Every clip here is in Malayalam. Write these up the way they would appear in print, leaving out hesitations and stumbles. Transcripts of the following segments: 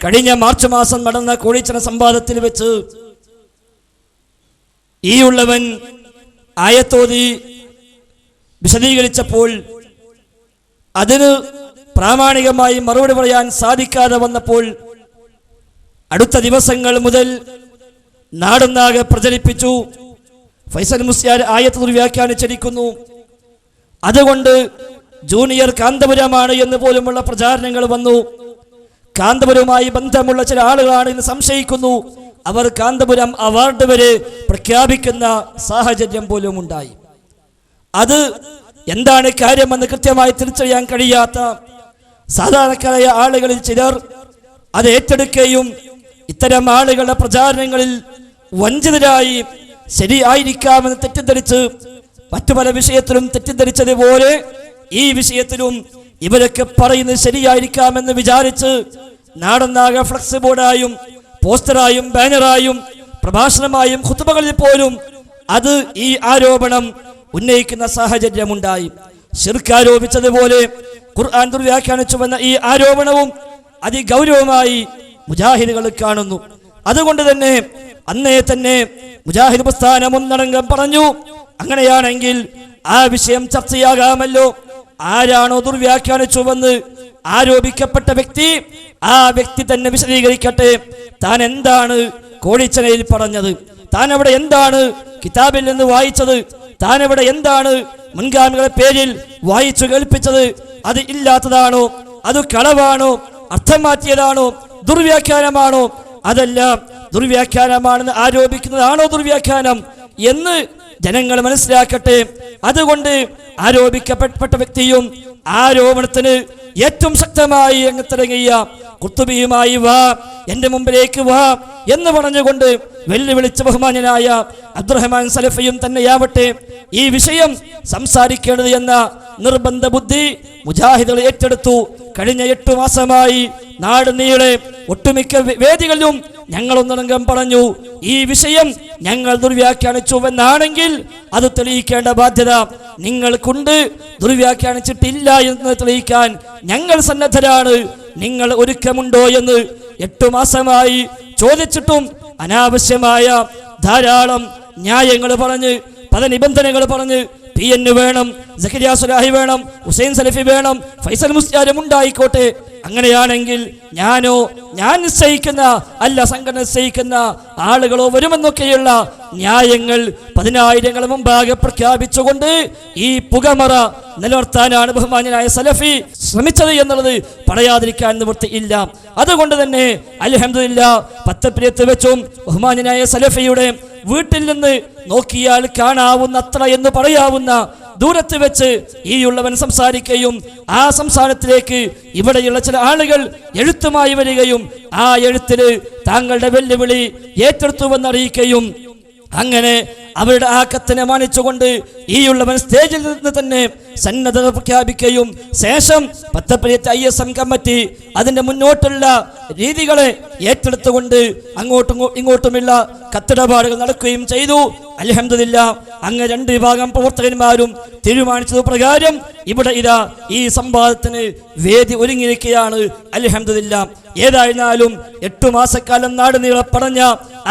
കഴിഞ്ഞ മാർച്ച് മാസം നടന്ന കോഴീച്ചന സംവാദത്തിൽ വെച്ച് ഈ ഉള്ളവൻ ആയത്തോതി വിശദീകരിച്ചപ്പോൾ അതിന് പ്രാമാണികമായി മറുപടി പറയാൻ സാധിക്കാതെ വന്നപ്പോൾ അടുത്ത ദിവസങ്ങൾ മുതൽ നാടൊന്നാകെ പ്രചരിപ്പിച്ചു. ഫൈസൽ മുസ്ലിയാർ ആയത്ത് വ്യാഖ്യാനിച്ചിരിക്കുന്നു, അതുകൊണ്ട് ജൂനിയർ കാന്തപുരമാണ് എന്ന് പോലുമുള്ള പ്രചാരണങ്ങൾ വന്നു. കാന്തപുരവുമായി ബന്ധമുള്ള ചില ആളുകളാണ് എന്ന് സംശയിക്കുന്നു. അവർ കാന്തപുരം അവാർഡ് വരെ പ്രഖ്യാപിക്കുന്ന സാഹചര്യം പോലും ഉണ്ടായി. അത് എന്താണ് കാര്യമെന്ന് കൃത്യമായി തിരിച്ചറിയാൻ കഴിയാത്ത സാധാരണക്കാരായ ആളുകളിൽ ചിലർ അത് ഏറ്റെടുക്കുകയും ഇത്തരം ആളുകളുടെ പ്രചാരണങ്ങളിൽ വഞ്ചിതരായി ശരിയായിരിക്കാമെന്ന് തെറ്റിദ്ധരിച്ച് മറ്റു പല വിഷയത്തിലും തെറ്റിദ്ധരിച്ചതുപോലെ ഈ വിഷയത്തിലും ഇവരൊക്കെ പറയുന്നത് ശരിയായിരിക്കാമെന്ന് വിചാരിച്ച് നാടൊന്നാകെ ഫ്ലക്സ് ബോർഡായും പോസ്റ്ററായും ബാനറായും പ്രഭാഷണമായും ഖുതുബകളിൽ പോലും അത് ഈ ആരോപണം ഉന്നയിക്കുന്ന സാഹചര്യമുണ്ടായി. ശിർക്ക് ആരോപിച്ചതുപോലെ ഖുർആൻ ദുർവ്യാഖ്യാനിച്ചുവെന്ന ഈ ആരോപണവും അതിഗൗരവമായി മുജാഹിദുകൾ കാണുന്നു. അതുകൊണ്ട് തന്നെ അന്നേ തന്നെ മുജാഹിദ് പ്രസ്ഥാനം ഒന്നടങ്കം പറഞ്ഞു, അങ്ങനെയാണെങ്കിൽ ആ വിഷയം ചർച്ചയാകാമല്ലോ. ആരാണോ ദുർവ്യാഖ്യാനിച്ചുവെന്ന് ആരോപിക്കപ്പെട്ട വ്യക്തി, ആ വ്യക്തി തന്നെ വിശദീകരിക്കട്ടെ. താൻ എന്താണ് കോഴിച്ചനയിൽ പറഞ്ഞത്, താൻ അവിടെ എന്താണ് കിതാബിൽ നിന്ന് വായിച്ചത്, താൻ അവിടെ എന്താണ് മുൻഗാമികളുടെ പേരിൽ വായിച്ചു കേൾപ്പിച്ചത്, അത് ഇല്ലാത്തതാണോ, അത് കളവാണോ, അർത്ഥം മാറ്റിയതാണോ, ദുർവ്യാഖ്യാനമാണോ, അതല്ല ദുർവ്യാഖ്യാനമാണെന്ന് ആരോപിക്കുന്നതാണോ ദുർവ്യാഖ്യാനം എന്ന് ജനങ്ങൾ മനസ്സിലാക്കട്ടെ. അതുകൊണ്ട് ആരോപിക്കപ്പെട്ട വ്യക്തിയും ആരോപണത്തിന് ഏറ്റവും ശക്തമായി രംഗത്തിറങ്ങിയ ഖുർത്തുബിയുമായി വാ, എന്റെ മുമ്പിലേക്ക് വാ എന്ന് പറഞ്ഞുകൊണ്ട് വെല്ലുവിളിച്ച ബഹുമാന്യനായ അബ്ദുറഹ്മാൻ സലഫിയും തന്നെയാവട്ടെ ഈ വിഷയം സംസാരിക്കേണ്ടത് എന്ന നിർബന്ധ ബുദ്ധി മുജാഹിദുകൾ ഏറ്റെടുത്തു. കഴിഞ്ഞ 8 മാസമായി നാട് നീളെ ഒട്ടുമിക്ക വേദികളിലും ഞങ്ങളൊന്നടങ്കം പറഞ്ഞു, ഈ വിഷയം ഞങ്ങൾ ദുർവ്യാഖ്യാനിച്ചുവെന്നാണെങ്കിൽ അത് തെളിയിക്കേണ്ട ബാധ്യത നിങ്ങൾക്കുണ്ട്. ദുർവ്യാഖ്യാനിച്ചിട്ടില്ല എന്ന് തെളിയിക്കാൻ ഞങ്ങൾ സന്നദ്ധരാണ്. നിങ്ങൾ ഒരുക്കമുണ്ടോ എന്ന് 8 മാസമായി ചോദിച്ചിട്ടും അനാവശ്യമായ ധാരാളം ന്യായങ്ങൾ പറഞ്ഞ്, പല നിബന്ധനകൾ പറഞ്ഞ്, PN വേണം, സക്കരിയ സുലാഹി വേണം, ഹുസൈൻ സലഫി വേണം, ഫൈസൽ മുസ്ലിയാരും ഉണ്ടായിക്കോട്ടെ, അങ്ങനെയാണെങ്കിൽ ഞാൻ നിശ്ചയിക്കുന്ന അല്ല സംഘടന നിശ്ചയിക്കുന്ന ആളുകളോ വരുമെന്നൊക്കെയുള്ള ന്യായങ്ങൾ 10,000 മുമ്പാകെ പ്രഖ്യാപിച്ചുകൊണ്ട് ഈ പുകമറ നിലനിർത്താനാണ് ബഹുമാന്യനായ സലഫി ശ്രമിച്ചത് എന്നുള്ളത് പറയാതിരിക്കാൻ നിവൃത്തിയില്ല. അതുകൊണ്ട് തന്നെ അൽഹംദുലില്ലാഹ് പത്തപ്പിരിയത്ത് വെച്ചും ബഹുമാന്യനായ സലഫിയുടെ വീട്ടിൽ നിന്ന് നോക്കിയാൽ കാണാവുന്ന അത്ര എന്ന് പറയാവുന്ന ദൂരത്ത് വെച്ച് ഈ ഉള്ളവൻ സംസാരിക്കുകയും ആ സംസാരത്തിലേക്ക് ഇവിടെയുള്ള ചില ആളുകൾ എഴുത്തുമായി വരികയും ആ എഴുത്തിന് താങ്കളുടെ വെല്ലുവിളി ഏറ്റെടുത്തുവെന്നറിയിക്കുകയും അങ്ങനെ അവരുടെ ആ കത്തിനെ മാനിച്ചുകൊണ്ട് ഈ ഉള്ളവൻ സ്റ്റേജിൽ നിന്ന് തന്നെ സന്നദ്ധത പ്രഖ്യാപിക്കുകയും ശേഷം പത്തപ്പരിയത്തെ ISM കമ്മിറ്റി അതിന്റെ മുന്നോട്ടുള്ള രീതികളെ ഏറ്റെടുത്തുകൊണ്ട് അങ്ങോട്ടും ഇങ്ങോട്ടുമുള്ള കത്തിടപാടുകൾ നടക്കുകയും ചെയ്തു. അൽഹംദുലില്ലാഹ് അങ്ങ് 2 വിഭാഗം പ്രവർത്തകന്മാരും തീരുമാനിച്ചത് പ്രകാരം ഇവിടെ ഇതാ ഈ സംവാദത്തിന് വേദി ഒരുങ്ങിയിരിക്കുകയാണ്. അൽഹംദുലില്ലാഹ് ഏതായിരുന്നാലും 8 മാസക്കാലം നാട് നീളെ പറഞ്ഞ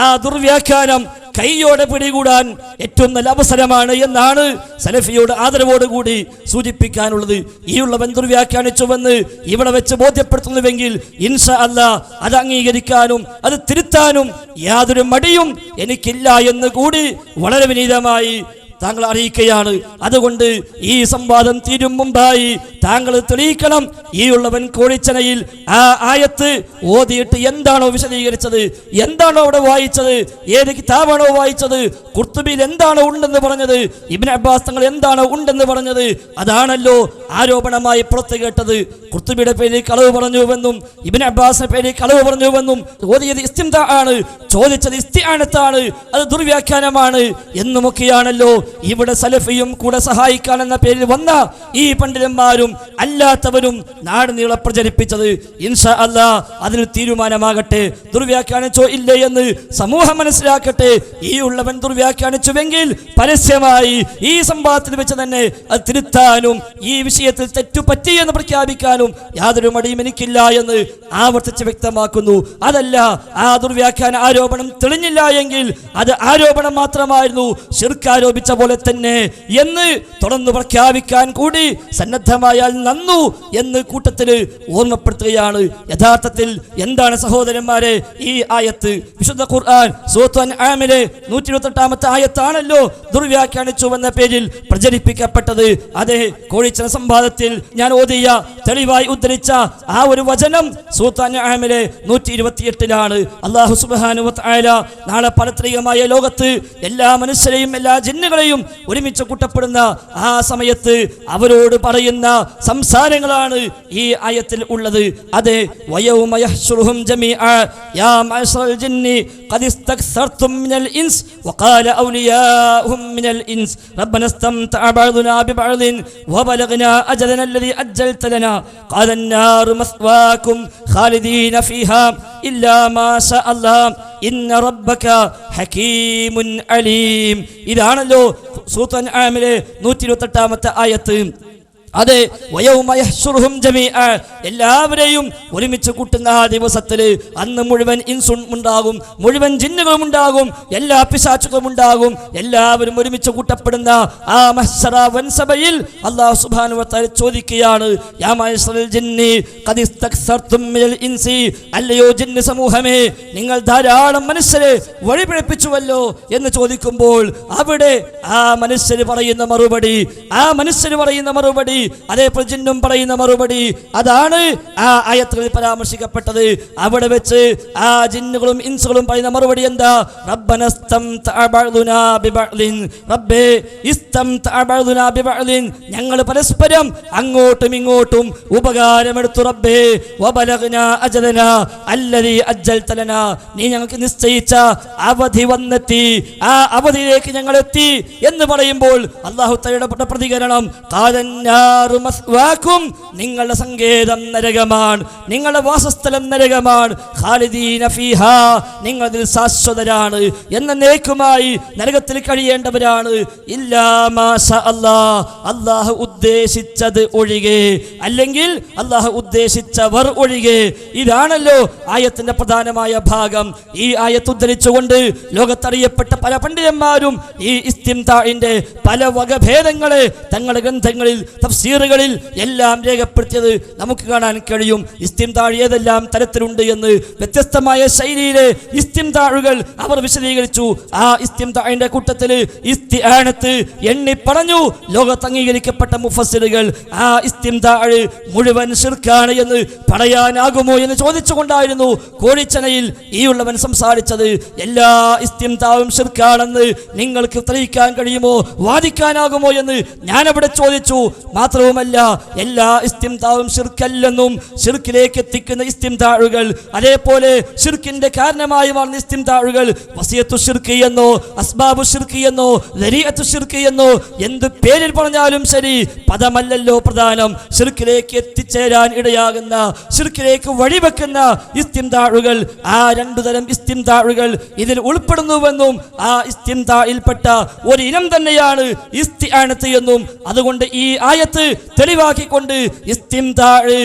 ആ ദുർവ്യാഖ്യാനം കൈയോടെ പിടികൂടാൻ ഏറ്റവും നല്ല അവസരമാണ് എന്നാണ് സലഫിയോട് ആദരവോടുകൂടി സൂചിപ്പിക്കാനുള്ളത്. ഈ ഉള്ളവൻ ദുർവ്യാഖ്യാനിച്ചുവെന്ന് ഇവിടെ വെച്ച് ബോധ്യപ്പെടുത്തുന്നുവെങ്കിൽ ഇൻഷാ അല്ലാഹ് അത് അംഗീകരിക്കാനും അത് തിരുത്താനും യാതൊരു മടിയും എനിക്കില്ല എന്ന് കൂടി വളരെ വിനീതമായി താങ്കൾ അറിയിക്കുകയാണ്. അതുകൊണ്ട് ഈ സംവാദം തീരും മുമ്പായി താങ്കൾ തെളിയിക്കണം, ഈ ഉള്ളവൻ കോഴിച്ചനയിൽ ആ ആയത്ത് ഓതിയിട്ട് എന്താണോ വിശദീകരിച്ചത്, എന്താണോ അവിടെ വായിച്ചത്, ഏത് കിതാബാണോ വായിച്ചത്, ഖുർത്തുബിയിൽ എന്താണോ ഉണ്ടെന്ന് പറഞ്ഞത്, ഇബ്നു അബ്ബാസ് തങ്ങൾ എന്താണോ ഉണ്ടെന്ന് പറഞ്ഞത്, അതാണല്ലോ ആരോപണമായി പുറത്തു കേട്ടത്. ഖുർത്തുബിയുടെ പേരിൽ കളവ് പറഞ്ഞുവെന്നും ഇബ്നു അബ്ബാസിന്റെ പേരിൽ കളവ് പറഞ്ഞുവെന്നും ഓതിയത് ഇസ്തിംദാ ആണ്, ചോദിച്ചത് ഇസ്തിആനത്താണ്, അത് ദുർവ്യാഖ്യാനമാണ് എന്നുമൊക്കെയാണല്ലോ ഇവിടെ സലഫിയും കൂടെ സഹായിക്കാൻ എന്ന പേരിൽ വന്ന ഈ പണ്ഡിതന്മാരും അല്ലാത്തവരും നാട് നീളെ പ്രചരിപ്പിച്ചത്. ഇൻഷാ അല്ലാഹ് അതിന് തീരുമാനമാകട്ടെ. ദുർവ്യാഖ്യാനിച്ചോ ഇല്ലേ എന്ന് സമൂഹം മനസ്സിലാക്കട്ടെ. ഈ ഉള്ളവൻ ദുർവ്യാഖ്യാനിച്ചുവെങ്കിൽ പരസ്യമായി ഈ സംഭവത്തിൽ വെച്ച് തന്നെ അത് തിരുത്താനും ഈ വിഷയത്തിൽ തെറ്റുപറ്റി എന്ന് പ്രഖ്യാപിക്കാനും യാതൊരു മടിയും എനിക്കില്ല എന്ന് ആവർത്തിച്ച് വ്യക്തമാക്കുന്നു. അതല്ല, ആ ദുർവ്യാഖ്യാന ആരോപണം തെളിഞ്ഞില്ല എങ്കിൽ അത് ആരോപണം മാത്രമായിരുന്നു, ശിർക്ക് ആരോപിച്ച പോലെ തന്നെ എന്ന് തുടർന്ന് പ്രഖ്യാപിക്കാൻ കൂടി സന്നദ്ധമായാൽ നന്നു എന്ന് കൂട്ടത്തിൽ ഓർമ്മപ്പെടുത്തുകയാണ്. യഥാർത്ഥത്തിൽ എന്താണ് സഹോദരന്മാരെ ഈ ആയത്ത്? വിശുദ്ധ ഖുർആൻ സൂറത്തുൽ അൻആമിലെ 128-ാമത്തെ ആയത്താണല്ലോ ദുർവ്യാഖ്യാനിച്ചുവെന്ന പേരിൽ പ്രചരിപ്പിക്കപ്പെട്ടത്. അതെ, കോഴിച്ചന സംവാദത്തിൽ ഞാൻ ഓതിയ തെളിവായി ഉദ്ധരിച്ച ആ ഒരു വചനം സൂറത്തുൽ അൻആമിലെ 128-ലാണ്. അല്ലാഹു സുബ്ഹാനഹു വ തആല നാളെ പരത്രികമായ ലോകത്ത് എല്ലാ മനുഷ്യരെയും എല്ലാ ജിന്നുകളെയും ഒരുമിച്ച് കൂട്ടപ്പെടുന്ന ആ സമയത്ത് അവരോട് പറയുന്ന സംസാരങ്ങളാണ് ഈ ആയത്തിൽ ഉള്ളത്. അതെ, വയൗമ യഹ്ശുറുഹും ജമീഅ യാ മഅശറൽ ജിന്നി ഖദ് ഇസ്തക്സർതും മിനൽ ഇൻസ് വഖാല ഔലിയാഉഹും മിനൽ ഇൻസ് റബ്ബനാ ഇസ്തംതഅ ബഅദുനാ ബിബഅദിൻ വബലഗ്നാ അജലനാ അല്ലദീ അജ്ജൽത ലനാ ഖാല അൻ-നാറു മസ്വാകും ഖാലിദീന ഫീഹാ ഇല്ലാ മാ ശാ അല്ലാഹ് ഇന്ന റബ്ബക ഹകീമുൻ അലീം. ഇതാണല്ലോ സൂറത്തുൽ അൻആമിലെ 128-ാമത്തെ ആയത്ത്. അതെ, വയൗമ യഹ്ശുറുഹും ജമീഅ, എല്ലാവരെയും ഒരുമിച്ച് കൂട്ടുന്ന ആ ദിവസത്തിൽ അന്ന് മുഴുവൻ ഇൻസും ഉണ്ടാകും, മുഴുവൻ ജിന്നുകളും ഉണ്ടാകും, എല്ലാ പിശാചുകളും ഉണ്ടാകും. എല്ലാവരും ഒരുമിച്ച് കൂട്ടപ്പെടുന്ന ആ മഹ്ശറ വൻസഭയിൽ അല്ലാഹു സുബ്ഹാനഹു വ തആല ചോദിക്കുകയാണ്, യാ മഅശറൽ ജിന്നി ഖദ് ഇസ്തക്സർതും മിനൽ ഇൻസി, അല്ലയോ ജിന്ന് സമൂഹമേ, നിങ്ങൾ ധാരാളം മനുഷ്യരെ വഴിപിഴപ്പിച്ചുവല്ലോ എന്ന് ചോദിക്കുമ്പോൾ അവിടെ ആ മനുഷ്യർ പറയുന്ന മറുപടി അതേപോലെ ജിന്നും പറയുന്ന മറുപടി, അതാണ് ആ ആയത്തുകളിൽ പരാമർശിക്കപ്പെട്ടത്. അവിടെ വെച്ച് ആ ജിന്നുകളും ഇൻസുകളും പറയുന്ന മറുപടി എന്താ? റബ്ബനാ ഇസ്തംതഅ ബഅദുനാ ബിബഅദിൻ, റബ്ബേ ഇസ്തംതഅ ബഅദുനാ ബിബഅദിൻ, ഞങ്ങൾ പരസ്പരം അങ്ങോട്ടും ഇങ്ങോട്ടും ഉപകാരമെടുത്തു റബ്ബേ, വബലഗ്നാ അജലനാ അല്ലദീ അജ്ജൽത ലനാ, നീ ഞങ്ങൾക്ക് നിശ്ചയിച്ച അവധി വന്നെത്തി, ആ അവധിയിലേക്ക് ഞങ്ങൾ എത്തി എന്ന് പറയുമ്പോൾ അല്ലാഹു തആലയുടെ പ്രതികരണം ഖാലന്നാറു മസ്വാകും, നിങ്ങളുടെ സങ്കേതം നരകമാണ്, നിങ്ങളുടെ വാസസ്ഥലം നരകമാണ്, ഖാലിദീന ഫീഹാ, നിങ്ങൾ അതിൽ ശാശ്വതരാണ്, എന്നേക്കുമായി നരകത്തിൽ കഴിയേണ്ടവരാണ്, ഇല്ലാ മാ ശാ അല്ലാഹ്, അല്ലാഹു ഉദ്ദേശിച്ചത് ഒഴികെ, അല്ലെങ്കിൽ അല്ലാഹു ഉദ്ദേശിച്ചവർ ഒഴികെ. ഇതാണല്ലോ ആയത്തിന്റെ പ്രധാനമായ ഭാഗം. ഈ ആയത്ത് ഉദ്ധരിച്ചുകൊണ്ട് ലോകത്തറിയപ്പെട്ട പല പണ്ഡിതന്മാരും ഈ ഇസ്തിംതാഇന്റെ പല വകഭേദങ്ങളെ തങ്ങളുടെ ഗ്രന്ഥങ്ങളിൽ തഫ്സീറുകളിൽ എല്ലാം രേഖപ്പെടുത്തിയത് നമുക്ക് കാണാൻ കഴിയും. ഇസ്തിംതാഴ് ഏതെല്ലാം തരത്തിലുണ്ട് എന്ന് വ്യത്യസ്തമായ ശൈലിയിലെ ഇസ്തിംതാഴുകൾ അവർ വിശദീകരിച്ചു. ആ ഇസ്തിംതാഇന്റെ കൂട്ടത്തിൽ ഇസ്തിആനത്ത് എണ്ണി പറഞ്ഞു ലോകത്ത് അംഗീകരിക്കപ്പെട്ട മുഫസ്സിറുകൾ. ആ ഇസ്തിംതാഴ് മുഴുവൻ ശിർക്കാണ് എന്ന് പറയാനാകുമോ എന്ന് ചോദിച്ചുകൊണ്ടായിരുന്നു കോഴിച്ചനയിൽ ഈ ഉള്ളവൻ സംസാരിച്ചത്. എല്ലാ ഇസ്തിംതാവും ശിർക്കാണെന്ന് നിങ്ങൾക്ക് തെളിയിക്കാൻ കഴിയുമോ, വാദിക്കാനാകുമോ എന്ന് ഞാനവിടെ ചോദിച്ചു. മാത്രവുമല്ല, എല്ലാ ഇസ്തിംതാവും ശിർക്കല്ലെന്നും ശിർക്കിലേക്ക് എത്തിക്കുന്ന ഇസ്തിംതാഴുകൾ, അതേപോലെ ശിർക്കിന്റെ കാരണമായി മാറുന്ന ഇസ്തിംതാഴുകൾ വസിയത്തു ശിർക്ക് എന്നോ അസ്ബാബു ശിർക്ക് എന്നോ ദരീഅത്തു ശിർക്ക് എന്നോ എന്ത് പേരിൽ പറഞ്ഞാലും ശരി, പദമല്ലല്ലോ പ്രധാനം. ശിർക്കിലേക്ക് എത്തിച്ചേരാൻ ഇടയാകുന്ന, ശിർക്കിലേക്ക് വഴിവെക്കുന്ന ഇസ്തിംതാഴുകൾ, ആ രണ്ടു തരം ഇസ്തിംതാഴുകൾ ഇതിൽ ഉൾപ്പെടുന്നുവെന്നും ആ ഇസ്തിംതാഇൽപ്പെട്ട ഒരു ഇനം തന്നെയാണ് ഇസ്തിആനത്ത് എന്നും, അതുകൊണ്ട് ഈ ആയത്ത് തെളിവാക്കിക്കൊണ്ട് ഇസ്തിംതാഅ്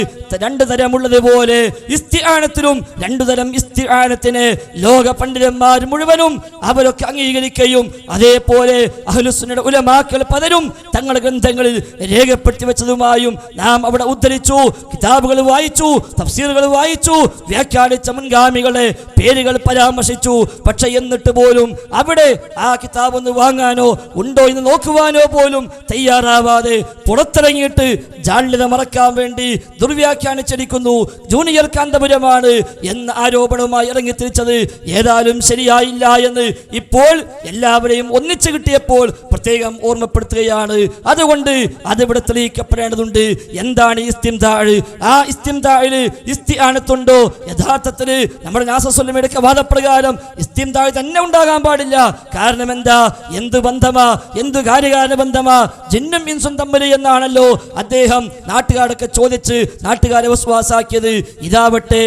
രണ്ടു തരമുള്ളതുപോലെ ഇസ്തിആനത്തിലും രണ്ടു തരം ഇസ്തിആനത്തിനെ ലോക പണ്ഡിതന്മാർ മുഴുവനും അവരൊക്കെ അംഗീകരിക്കുകയും അതേപോലെ അഹ്ലുസുന്നയുടെ ഉലമാക്കൾ പലരും തങ്ങളുടെ ഗ്രന്ഥങ്ങളിൽ രേഖപ്പെടുത്തി വെച്ചതുമായും നാം അവിടെ ഉദ്ധരിച്ചു. കിതാബുകൾ വായിച്ചു, തഫ്സീറുകൾ വായിച്ചു, വ്യാഖ്യാനിച്ച മുൻഗാമികളെ പേരുകൾ പരാമർശിച്ചു. പക്ഷെ എന്നിട്ട് പോലും അവിടെ ആ കിതാബ് ഒന്ന് വാങ്ങാനോ ഉണ്ടോ എന്ന് നോക്കുവാനോ പോലും തയ്യാറാവാതെ പുറത്തിറങ്ങിയിട്ട് ജാള്യത മറക്കാൻ വേണ്ടി ദുർവ്യാഖ്യാനിച്ചിരിക്കുന്നു. ജൂനിയർ കാന്തപുരമാണ് എന്ന ആരോപണവുമായി ഇറങ്ങി തിരിച്ചത് ഏതായാലും ശരിയായില്ല എന്ന് ഇപ്പോൾ എല്ലാവരെയും ഒന്നിച്ചു കിട്ടിയപ്പോൾ പ്രത്യേകം ഓർമ്മപ്പെടുത്തുകയാണ്. അതുകൊണ്ട് അതിവിടെ തെളിയിക്കപ്പെടേണ്ടതുണ്ട്. എന്താണ് ഇസ്തിംതാഅ്? ആ ഇസ്തിംതാഇൽ ഇസ്തിആനത്തുണ്ടോ? യഥാർത്ഥത്തിൽ നമ്മുടെ നാസ വസല്ലമയുടെ വാദപ്രകാരം ഇസ്തിംതാഴ് തന്നെ ഉണ്ടാകാൻ പാടില്ല. കാരണം എന്താ? എന്ത് ബന്ധമാ, എന്ത് കാര്യകാരണ ബന്ധമാ ജിന്നും ഇൻസും തമ്മിൽ എന്നാണല്ലോ അദ്ദേഹം നാട്ടുകാരൊക്കെ ചോദിച്ച് നാട്ടുകാരെ വസ്വാസാക്കിയത്. ഇതാവട്ടെ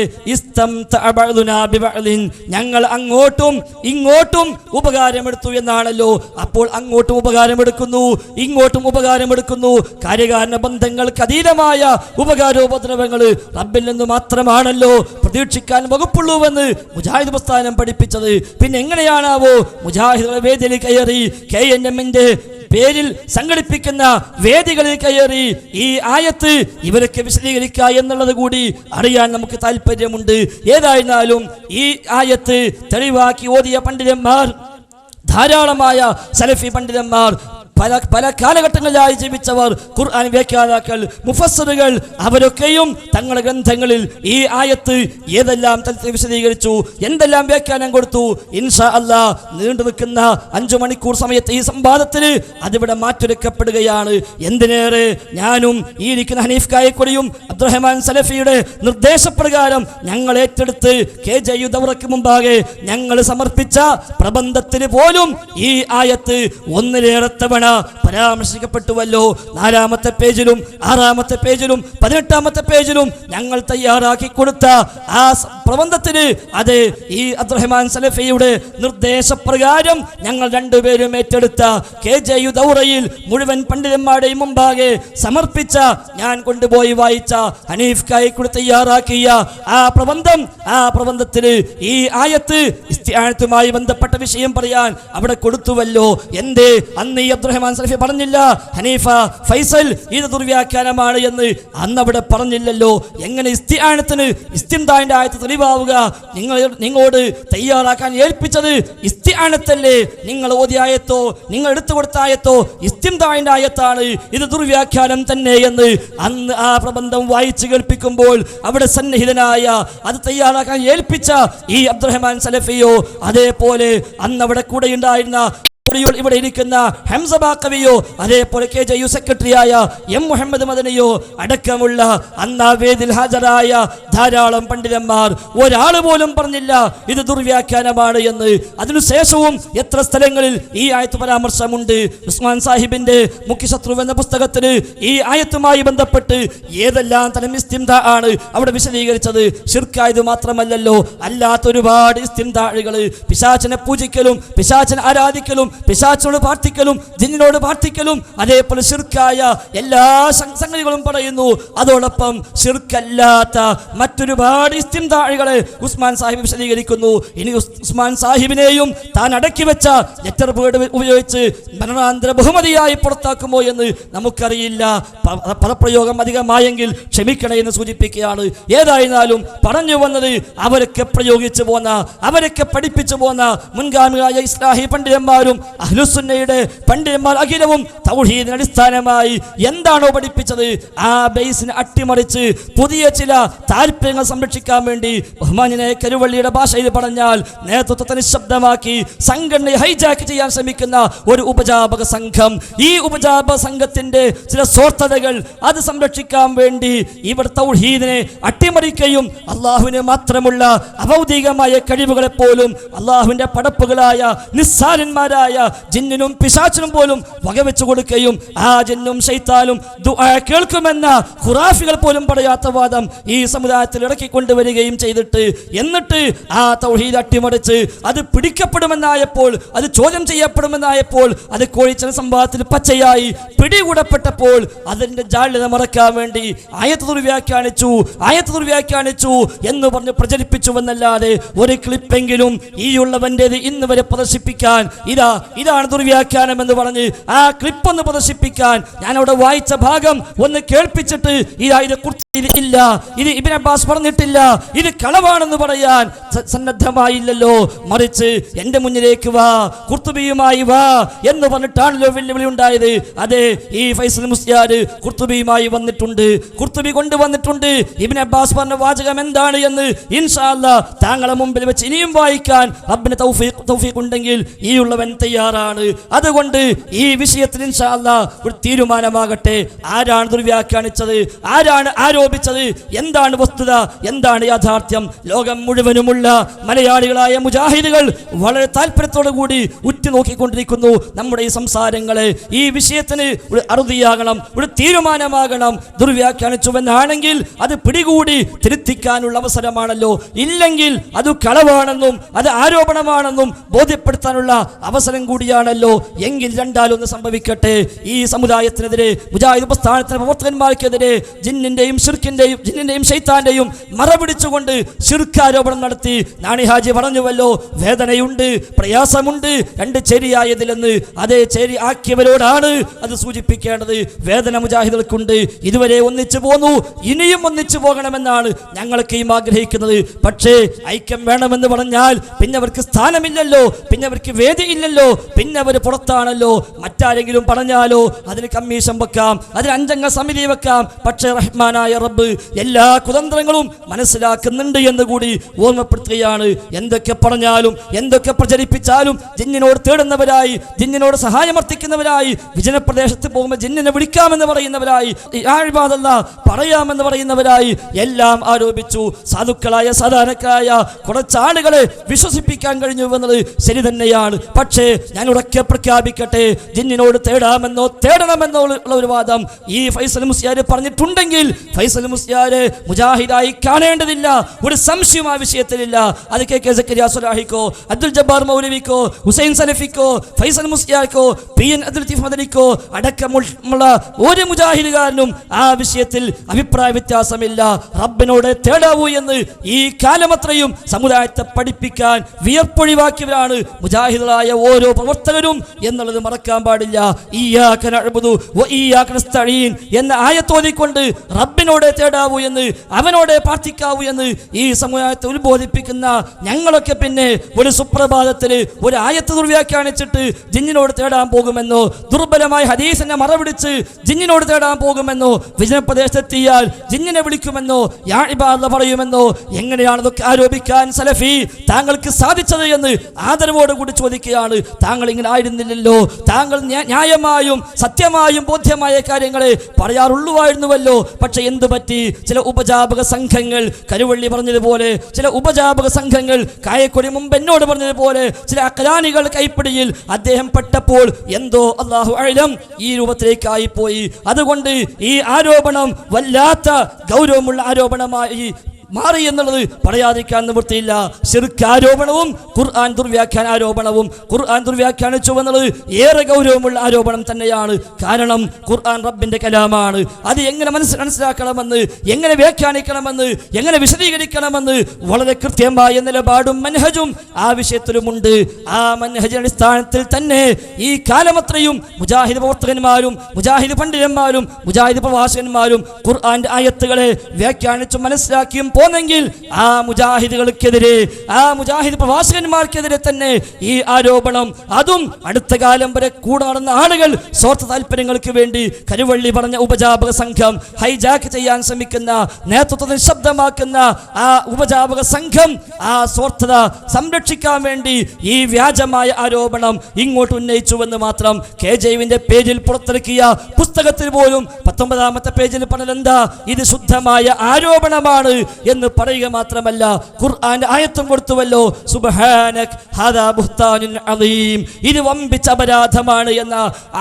ഞങ്ങൾ അങ്ങോട്ടും ഇങ്ങോട്ടും ഉപകാരമെടുത്തു എന്നാണല്ലോ. അപ്പോൾ അങ്ങോട്ടും ഉപകാരമെടുക്കുന്നു, ഇങ്ങോട്ടും ഉപകാരമെടുക്കുന്നു. കാര്യകാരണ ബന്ധങ്ങൾക്ക് അതീതമായ ഉപകാരോപദ്രവങ്ങൾ റബ്ബിൽ നിന്ന് മാത്രമാണല്ലോ പ്രതീക്ഷിക്കാൻ വകുപ്പുള്ളൂവെന്ന് മുജാഹിദ് പ്രസ്ഥാനം പഠിപ്പിച്ചത്. പിന്നെ എങ്ങനെയാണാവോ മുജാഹിദുകളുടെ വേദിയിൽ കയറി KNM-ന്റെ പേരിൽ സംഘടിപ്പിക്കുന്ന വേദികളിൽ കയറി ഈ ആയത്ത് ഇവരൊക്കെ വിശദീകരിക്കുക എന്നുള്ളത് കൂടി അറിയാൻ നമുക്ക് താല്പര്യമുണ്ട്. ഏതായിരുന്നാലും ഈ ആയത്ത് തെളിവാക്കി ഓതിയ പണ്ഡിതന്മാർ, ധാരാളമായ സലഫി പണ്ഡിതന്മാർ, പല കാലഘട്ടങ്ങളിലായി ജീവിച്ചവർ, ഖുർആൻ വ്യാഖ്യാതാക്കൾ, മുഫസ്സിറുകൾ, അവരൊക്കെയും തങ്ങളുടെ ഗ്രന്ഥങ്ങളിൽ ഈ ആയത്ത് ഏതെല്ലാം തലത്തിൽ വിശദീകരിച്ചു, എന്തെല്ലാം വ്യാഖ്യാനം കൊടുത്തു. ഇൻഷാ അല്ലാഹ് നീണ്ടു നിൽക്കുന്ന 5 മണിക്കൂർ സമയത്ത് ഈ സംവാദത്തിന് അതിവിടെ മാറ്റുരക്കപ്പെടുകയാണ്. എന്തിനേറെ ഞാനും ഈ ഇരിക്കുന്ന ഹനീഫ് കായക്കൊടിയും അബ്ദുറഹ്മാൻ സലഫിയുടെ നിർദ്ദേശപ്രകാരം ഞങ്ങൾ ഏറ്റെടുത്ത് KJU ദൗറയ്ക്ക് മുമ്പാകെ ഞങ്ങൾ സമർപ്പിച്ച പ്രബന്ധത്തിന് പോലും ഈ ആയത്ത് ഒന്നിലേറെ തവണ പരാമർശിക്കപ്പെട്ടുവല്ലോ. 4-ാമത്തെ പേജിലും 6-ാമത്തെ പേജിലും 18-ാമത്തെ പേജിലും ഞങ്ങൾ തയ്യാറാക്കി കൊടുത്ത ആ പ്രബന്ധത്തിന് അത് ഈ അബ്ദുറഹ്മാൻ സലഫിയുടെ നിർദ്ദേശപ്രകാരം ഞങ്ങൾ രണ്ടുപേരും ഏറ്റെടുത്ത KJU ദൗറയിൽ മുഴുവൻ പണ്ഡിതന്മാരുടെയും മുമ്പാകെ സമർപ്പിച്ച, ഞാൻ കൊണ്ടുപോയി വായിച്ച, ഹനീഫ് കായിക്കൂടി തയ്യാറാക്കിയ ആ പ്രബന്ധത്തിന് ഈ ആയത്ത് ഇസ്തിആനത്തുമായി ബന്ധപ്പെട്ട വിഷയം പറയാൻ അവിടെ കൊടുത്തുവല്ലോ. എന്തേ അന്ന് ഈ അബ്ദുറഹ്മാൻ സലഫി പറഞ്ഞില്ല ഹനീഫ ഫൈസൽ ഇത് ദുർവ്യാഖ്യാനമാണ് എന്ന്? അന്ന് അവിടെ പറഞ്ഞില്ലല്ലോ. എങ്ങനെ ഇസ്തിആനത്തിന് ഇസ്തിംതാഇന്റെ ആയത്ത് തെളിവാവുക? നിങ്ങളോട് തയ്യാറാക്കാൻ ഏൽപ്പിച്ചത് ഇസ്തിആനത്തല്ലേ? നിങ്ങൾ ഓതിയ ആയത്തോ നിങ്ങൾ എടുത്തു കൊടുത്ത ആയത്തോ ഇസ്തിംതാഇന്റെ ആയത്താണ്, ഇത് ദുർവ്യാഖ്യാനം തന്നെ എന്ന് അന്ന് ആ പ്രബന്ധം വായിച്ചു കേൾപ്പിക്കുമ്പോൾ അവിടെ സന്നിഹിതനായ അത് തയ്യാറാക്കാൻ ഏൽപ്പിച്ച ഈ അബ്ദുറഹ്മാൻ സലഫിയോ, അതേപോലെ അന്ന് അവിടെ കൂടെ ഉണ്ടായിരുന്ന ഇവിടെ ഇരിക്കുന്ന ഹംസ ബാക്കവിയോ, അതേപോലെ KJU സെക്രട്ടറിയായ M മുഹമ്മദ് മദനിയോ അടക്കമുള്ള അന്ന് ആ വേദിയിൽ ഹാജരായ ധാരാളം പണ്ഡിതന്മാർ ഒരാൾ പോലും പറഞ്ഞില്ല ഇത് ദുർവ്യാഖ്യാനമാണ് എന്ന്. അതിനുശേഷവും എത്ര സ്ഥലങ്ങളിൽ ഈ ആയത്ത് പരാമർശമുണ്ട്. ഉസ്മാൻ സാഹിബിന്റെ മുഖ്യശത്രു എന്ന പുസ്തകത്തിൽ ഈ ആയത്തുമായി ബന്ധപ്പെട്ട് ഏതെല്ലാം തരം ഇസ്തിംതാ ആണ് അവിടെ വിശദീകരിച്ചത്. ശിർക്കായത് മാത്രമല്ലല്ലോ, അല്ലാത്ത ഒരുപാട് ഇസ്തിംതാകൾ, പിശാചിനെ പൂജിക്കലും പിശാചിനെ ആരാധിക്കലും പിശാചിനോട് പ്രാർത്ഥിക്കലും ജിന്നിനോട് പ്രാർത്ഥിക്കലും അതേപോലെ ശിർക്കായ എല്ലാ സംഗതികളും പറയുന്നു. അതോടൊപ്പം ശിർക്കല്ലാത്ത മറ്റൊരുപാട് ഇസ്തിംതാഴികളെ ഉസ്മാൻ സാഹിബ് വിശദീകരിക്കുന്നു. ഇനി ഉസ്മാൻ സാഹിബിനെയും താൻ അടക്കി വെച്ച ലെറ്റർ ബേർഡ് ഉപയോഗിച്ച് മരണാന്തര ബഹുമതിയായി പുറത്താക്കുമോ എന്ന് നമുക്കറിയില്ല. പദപ്രയോഗം അധികമായെങ്കിൽ ക്ഷമിക്കണേ എന്ന് സൂചിപ്പിക്കുകയാണ്. ഏതായിരുന്നാലും പറഞ്ഞു വന്നത് അവരൊക്കെ പ്രയോഗിച്ചു പോന്ന, അവരൊക്കെ പഠിപ്പിച്ചു പോന്ന മുൻഗാമിയായ ഇസ്ലാഹി പണ്ഡിതന്മാരും അഹ്ലുസുന്നയുടെ പണ്ഡിതന്മാർ അഖിലവും തൗഹീദിനെ അടിസ്ഥാനമായി എന്താണോ പഠിപ്പിച്ചത് ആ ബേസിനെ അട്ടിമറിച്ച് പുതിയ ചില താല്പര്യങ്ങൾ സംരക്ഷിക്കാൻ വേണ്ടി ബഹുമാന്യനായ കരുവള്ളിയുടെ ഭാഷയിൽ പറഞ്ഞാൽ നേതൃത്വത്തെ നിശബ്ദമാക്കി സംഘടനയെ ഹൈജാക്ക് ചെയ്യാൻ ശ്രമിക്കുന്ന ഒരു ഉപജാപക സംഘം. ഈ ഉപജാപക സംഘത്തിന്റെ ചില സ്വാർത്ഥതകൾ അത് സംരക്ഷിക്കാൻ വേണ്ടി ഇവർ തൗഹീദിനെ അട്ടിമറിക്കുകയും അള്ളാഹുവിന് മാത്രമുള്ള അഭൗതികമായ കഴിവുകളെ പോലും അള്ളാഹുവിന്റെ പടപ്പുകളായ നിസ്സാരന്മാരായ ജിന്നിനും പിശാചിനും പോലും വകവെച്ചു കൊടുക്കുകയും ആ ജിന്നും ശൈത്താനും ദുആ കേൾക്കുമെന്ന ഖുറാഫികൾ പോലും പറയാത്ത വാദം ഈ സമുദായത്തിൽ ഇറക്കിക്കൊണ്ടുവരികയും ചെയ്തിട്ട് എന്നിട്ട് ആ തൗഹീദ് അട്ടിമറിച്ച് അത് പിടിക്കപ്പെടുമെന്നായപ്പോൾ, അത് ചോദ്യം ചെയ്യപ്പെടുമെന്നായപ്പോൾ, അത് കോഴിച്ചൽ സംഭവത്തിൽ പച്ചയായി പിടികൂടപ്പെട്ടപ്പോൾ അതിന്റെ ജാള്യത മറക്കാൻ വേണ്ടി ആയത്ത് ദുർവ്യാഖ്യാനിച്ചു എന്ന് പറഞ്ഞ് പ്രചരിപ്പിച്ചുവെന്നല്ലാതെ ഒരു ക്ലിപ്പെങ്കിലും ഈ ഉള്ളവൻ്റെത് ഇന്ന് വരെ പ്രദർശിപ്പിക്കാൻ ഇതാണ് ദുർവ്യാഖ്യാനം എന്ന് പറഞ്ഞ് ആ ക്ലിപ്പ് ഒന്ന് പ്രദർശിപ്പിക്കാൻ ഞാൻ അവിടെ വായിച്ച ഭാഗം ഒന്ന് കേൾപ്പിച്ചിട്ട് ഇത് ഇല്ല, ഇത് ഇബ്നു അബ്ബാസ് പറഞ്ഞിട്ടില്ല, ഇത് കളവാണെന്ന് പറയാൻ സന്നദ്ധമായില്ലല്ലോ. മറിച്ച് എന്റെ മുന്നിലേക്ക് വാ, ഖുർത്തുബിയുമായി വാ എന്ന് പറഞ്ഞിട്ടാണല്ലോ വെല്ലുവിളി ഉണ്ടായത്. അതെ, ഈ ഫൈസൽ മുസ്ലിയാർ ഖുർത്തുബിയുമായി വന്നിട്ടുണ്ട്, ഖുർത്തുബി കൊണ്ടുവന്നിട്ടുണ്ട്. ഇബ്നു അബ്ബാസ് പറഞ്ഞ വാചകം എന്താണ് എന്ന് ഇൻഷാ അല്ലാഹ് താങ്കളെ മുമ്പിൽ വെച്ച് ഇനിയും വായിക്കാൻ റബ്ബിന് തൗഫീഖ് ഉണ്ടെങ്കിൽ ഈ ഉള്ളവൻ തയ്യാറാണ്. അതുകൊണ്ട് ഈ വിഷയത്തിൽ ഇൻഷാ അല്ലാഹ് ഒരു തീരുമാനമാകട്ടെ. ആരാണ് ദുർവ്യാഖ്യാനിച്ചത്, ആരാണ് ആരോപിച്ചത്, എന്താണ് വസ്തുത, എന്താണ് യാഥാർത്ഥ്യം? ലോകം മുഴുവനുമുള്ള മലയാളികളായ മുജാഹിദുകൾ വളരെ താല്പര്യത്തോടു കൂടി ഉറ്റുനോക്കിക്കൊണ്ടിരിക്കുന്നു നമ്മുടെ ഈ സംസാരങ്ങളെ. ഈ വിഷയത്തിന് ഒരു അറുതിയാകണം, ഒരു തീരുമാനമാകണം. ദുർവ്യാഖ്യാനിച്ചുവെന്നാണെങ്കിൽ അത് പിടികൂടി തിരുത്തിക്കാനുള്ള അവസരമാണല്ലോ. ഇല്ലെങ്കിൽ അത് കളവാണെന്നും അത് ആരോപണമാണെന്നും ബോധ്യപ്പെടുത്താനുള്ള അവസരം കൂടിയാണല്ലോ. എങ്കിൽ രണ്ടാലൊന്ന് സംഭവിക്കട്ടെ. ഈ സമുദായത്തിനെതിരെ, മുജാഹിദ് പ്രസ്ഥാനത്തിലെ പ്രവർത്തകന്മാർക്കെതിരെ ജിന്നിന്റെയും ശൈത്താന്റെയും മറപിടിച്ചുകൊണ്ട് ശിർക്കാരോപണം നടത്തി. നാണി ഹാജി പറഞ്ഞുവല്ലോ, വേദനയുണ്ട്, പ്രയാസമുണ്ട്, രണ്ട് ചേരിയായതിലെന്ന്. അതേ ചേരി ആക്കിയവരോടാണ് അത് സൂചിപ്പിക്കേണ്ടത്. വേദന മുജാഹിദുകൾക്കുണ്ട്. ഇതുവരെ ഒന്നിച്ചു പോന്നു, ഇനിയും ഒന്നിച്ചു പോകണമെന്നാണ് ഞങ്ങളൊക്കെയും ആഗ്രഹിക്കുന്നത്. പക്ഷേ ഐക്യം വേണമെന്ന് പറഞ്ഞാൽ പിന്നെ അവർക്ക് സ്ഥാനമില്ലല്ലോ, പിന്നെ അവർക്ക് വേദിയില്ലല്ലോ, പിന്നെ അവർ പുറത്താണല്ലോ. മറ്റാരെങ്കിലും പറഞ്ഞാലോ അതിന് കമ്മീഷൻ വെക്കാം, അതിന് 5 അംഗ സമിതി വെക്കാം. പക്ഷേ റഹ്മാനായ റബ്ബ് എല്ലാ കുതന്ത്രങ്ങളും മനസ്സിലാക്കുന്നുണ്ട് എന്ന് കൂടി ഓർമ്മപ്പെടുത്തുകയാണ്. എന്തൊക്കെ പറഞ്ഞാലും എന്തൊക്കെ പ്രചരിപ്പിച്ചാലും ജിന്നിനോട് തേടുന്നവരായി, ജിന്നിനോട് സഹായമർത്ഥിക്കുന്നവരായി, വിജനപ്രദേശത്ത് പോകുമ്പോൾ ജിന്നിനെ വിളിക്കാമെന്ന് പറയുന്നവരായി, പറയാമെന്ന് പറയുന്നവരായി എല്ലാം ആരോപിച്ചു. സാധുക്കളായ സാധാരണക്കാരായ കുറച്ചാളുകളെ വിശ്വസിപ്പിക്കാൻ കഴിഞ്ഞു എന്നത് ശരി തന്നെയാണ്. പക്ഷേ ഞാൻ ഉറക്കെ പ്രഖ്യാപിക്കട്ടെ, ജിന്നിനോട് തേടാമെന്നോ തേടണമെന്നോ ഉള്ള ഒരു വാദം ഈ ഫൈസൽ മുസ്ലിയാർ പറഞ്ഞിട്ടുണ്ടെങ്കിൽ ഫൈസൽ മുസ്ലിയാരെ മുജാഹിദായി കാണേണ്ടതില്ല. ഒരു സംശയം ആ വിഷയത്തിലില്ല. അത് കെ സക്കരിയ സ്വലാഹിക്കോ, അബ്ദുൽ ജബ്ബാർ മൗലവിക്കോ, ഹുസൈൻ സലഫിക്കോ, ഫൈസൽ മുസ്ലിയാർക്കോ, PN അബ്ദുൽ ലത്തീഫ് മദനിക്കോ അടക്കമുള്ള ഒരു മുജാഹിദുകാരനും ആ വിഷയത്തിൽ അഭിപ്രായ വ്യത്യാസമില്ല. റബ്ബിനോട് തേടാവൂ എന്ന് ഈ കാലമത്രയും സമുദായത്തെ പഠിപ്പിക്കാൻ വിയർപ്പൊഴിവാക്കിയവരാണ് മുജാഹിദുകളായ ഓരോ പ്രവർത്തകരും എന്നുള്ളത് മറക്കാൻ പാടില്ല. ഇയ്യാക നഅ്ബുദു വ ഇയ്യാക നസ്തഈൻ എന്ന ആയത്തോതിക്കൊണ്ട് റബ്ബിനോട് തേടാവൂ എന്ന്, അവനോട് പ്രാർത്ഥിക്കാവൂ എന്ന് ഈ സമുദായത്തെ ഉത്ബോധിപ്പിക്കുന്ന ഞങ്ങളൊക്കെ പിന്നെ ഒരു സുപ്രഭാതത്തിൽ ഒരു ആയത്ത് ദുർവ്യാഖ്യാനിച്ചിട്ട് ജിന്നിനോട് തേടാൻ പോകുമെന്നോ, ദുർബലമായ ഹദീസിനെ മറപിടിച്ച് ജിന്നിനോട് തേടാൻ പോകുമെന്നോ, വിജനപ്രദേശത്തെത്തിയാൽ ജിന്നിനെ വിളിക്കുമെന്നോ, യാ ഇബാദ പറയുമെന്നോ, എങ്ങനെയാണതൊക്കെ ആരോപിക്കാൻ സലഫി താങ്കൾക്ക് സാധിച്ചത് എന്ന് ആദരവോടുകൂടി ചോദിക്കുകയാണ്. താങ്കൾ ഇങ്ങനെ ആയിരുന്നില്ലല്ലോ, താങ്കൾ ന്യായമായും സത്യമായും ബോധ്യമായ കാര്യങ്ങളെ പറയാറുള്ളുവായിരുന്നുവല്ലോ. പക്ഷെ എന്തു പറ്റി? ചില ഉപജാപക സംഘങ്ങൾ, കരുവള്ളി പറഞ്ഞതുപോലെ ചില ഉപജാപക സംഘങ്ങൾ, കായക്കൊടി മുമ്പ് എന്നോട് പറഞ്ഞതുപോലെ ചില അക്രാനികൾ കൈപ്പിടിയിൽ അദ്ദേഹം പെട്ടപ്പോൾ എന്തോ അല്ലാഹു അഅലം ഈ രൂപത്തിലേക്കായി പോയി. അതുകൊണ്ട് ഈ ആരോപണം വല്ലാത്ത ഗൗരവമുള്ള ആരോപണമായി മാറി എന്നുള്ളത് പറയാതിരിക്കാൻ നിവൃത്തിയില്ല. ശിർക്ക് ആരോപണവും ഖുർആൻ ദുർവ്യാഖ്യാന ആരോപണവും, ഖുർആൻ ദുർവ്യാഖ്യാനിച്ചു എന്നുള്ളത് ഏറെ ഗൗരവമുള്ള ആരോപണം തന്നെയാണ്. കാരണം ഖുർആൻ റബ്ബിന്റെ കലാമാണ്. അത് എങ്ങനെ മനസ്സിലാക്കണമെന്ന്, എങ്ങനെ വ്യാഖ്യാനിക്കണമെന്ന്, എങ്ങനെ വിശദീകരിക്കണമെന്ന് വളരെ കൃത്യമായ നിലപാടും മൻഹജും ആ വിഷയത്തിലുമുണ്ട്. ആ മൻഹജിന്റെ അടിസ്ഥാനത്തിൽ തന്നെ ഈ കാലമത്രയും മുജാഹിദ് പ്രവർത്തകന്മാരും മുജാഹിദ് പണ്ഡിതന്മാരും മുജാഹിദ് പ്രവാചകന്മാരും ഖുർആന്റെ ആയത്തുകളെ വ്യാഖ്യാനിച്ചും മനസ്സിലാക്കിയും പോന്നെങ്കിൽ ആ മുജാഹിദുകൾക്കെതിരെ, ആ മുജാഹിദ് പ്രവാചകന്മാർക്കെതിരെ തന്നെ ഈ ആരോപണം, അതും അടുത്ത കാലം വരെ കൂടെ നടന്ന ആളുകൾ സ്വാർത്ഥ താല്പര്യങ്ങൾക്ക് വേണ്ടി കരുവള്ളി പറഞ്ഞ ഉപജാപക സംഘം ഹൈജാക്ക് ചെയ്യാൻ ശ്രമിക്കുന്ന, നേതൃത്വത്തിൽ ശബ്ദമാക്കുന്ന ആ ഉപജാപക സംഘം ആ സ്വാർത്ഥത സംരക്ഷിക്കാൻ വേണ്ടി ഈ വ്യാജമായ ആരോപണം ഇങ്ങോട്ട് ഉന്നയിച്ചുവെന്ന് മാത്രം. KJവിന്റെ പേജിൽ പുറത്തിറക്കിയ പുസ്തകത്തിൽ പോലും 19ാമത്തെ പേജിൽ പറഞ്ഞതെന്താ? ഇത് ശുദ്ധമായ ആരോപണമാണ് എന്ന് പറയുക മാത്രമല്ല ഖുർആന്റെ ആയത്തും കൊടുത്തുവല്ലോ, സുബ്ഹാനക് ഹാദാ ബുഹ്താനുൻ അദീം, ഇത് വമ്പിച്ച അപരാധമാണ് എന്ന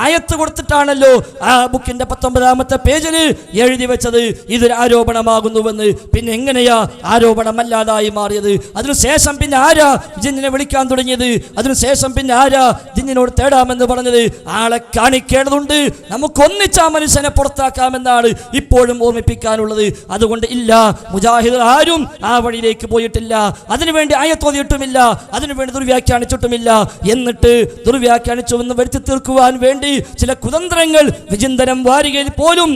ആയത്ത് കൊടുത്തിട്ടാണല്ലോ ആ ബുക്കിന്റെ 19ാമത്തെ പേജിൽ എഴുതി വെച്ചത് ഇതൊരു ആരോപണമാകുന്നുവെന്ന്. പിന്നെ എങ്ങനെയാ ആരോപണമല്ലാതായി മാറിയത്? അതിനുശേഷം പിന്നെ ആരാ ജിന്നിനെ വിളിക്കാൻ തുടങ്ങിയത്? അതിനുശേഷം പിന്നെ ആരാ ജിന്നിനോട് തേടാമെന്ന് പറഞ്ഞത്? ആളെ കാണിക്കേണ്ടതുണ്ട്. നമുക്കൊന്നിച്ച മനുഷ്യനെ പുറത്താക്കാമെന്നാണ് ഇപ്പോഴും ഓർമ്മിപ്പിക്കാനുള്ളത്. അതുകൊണ്ട് ഇല്ല, മുജാഹിദ് ആരും ആ വഴിയിലേക്ക് പോയിട്ടില്ല, അതിനുവേണ്ടി ആയത്തോതിയിട്ടുമില്ല, അതിനുവേണ്ടി ദുർവ്യാഖ്യാനിച്ചിട്ടുമില്ല. എന്നിട്ട് ദുർവ്യാഖ്യാനിച്ചുവെന്ന് വരുത്തി തീർക്കുവാൻ വേണ്ടി ചില കുതന്ത്രങ്ങൾ വിചിന്തനം വാരികയിൽ പോലും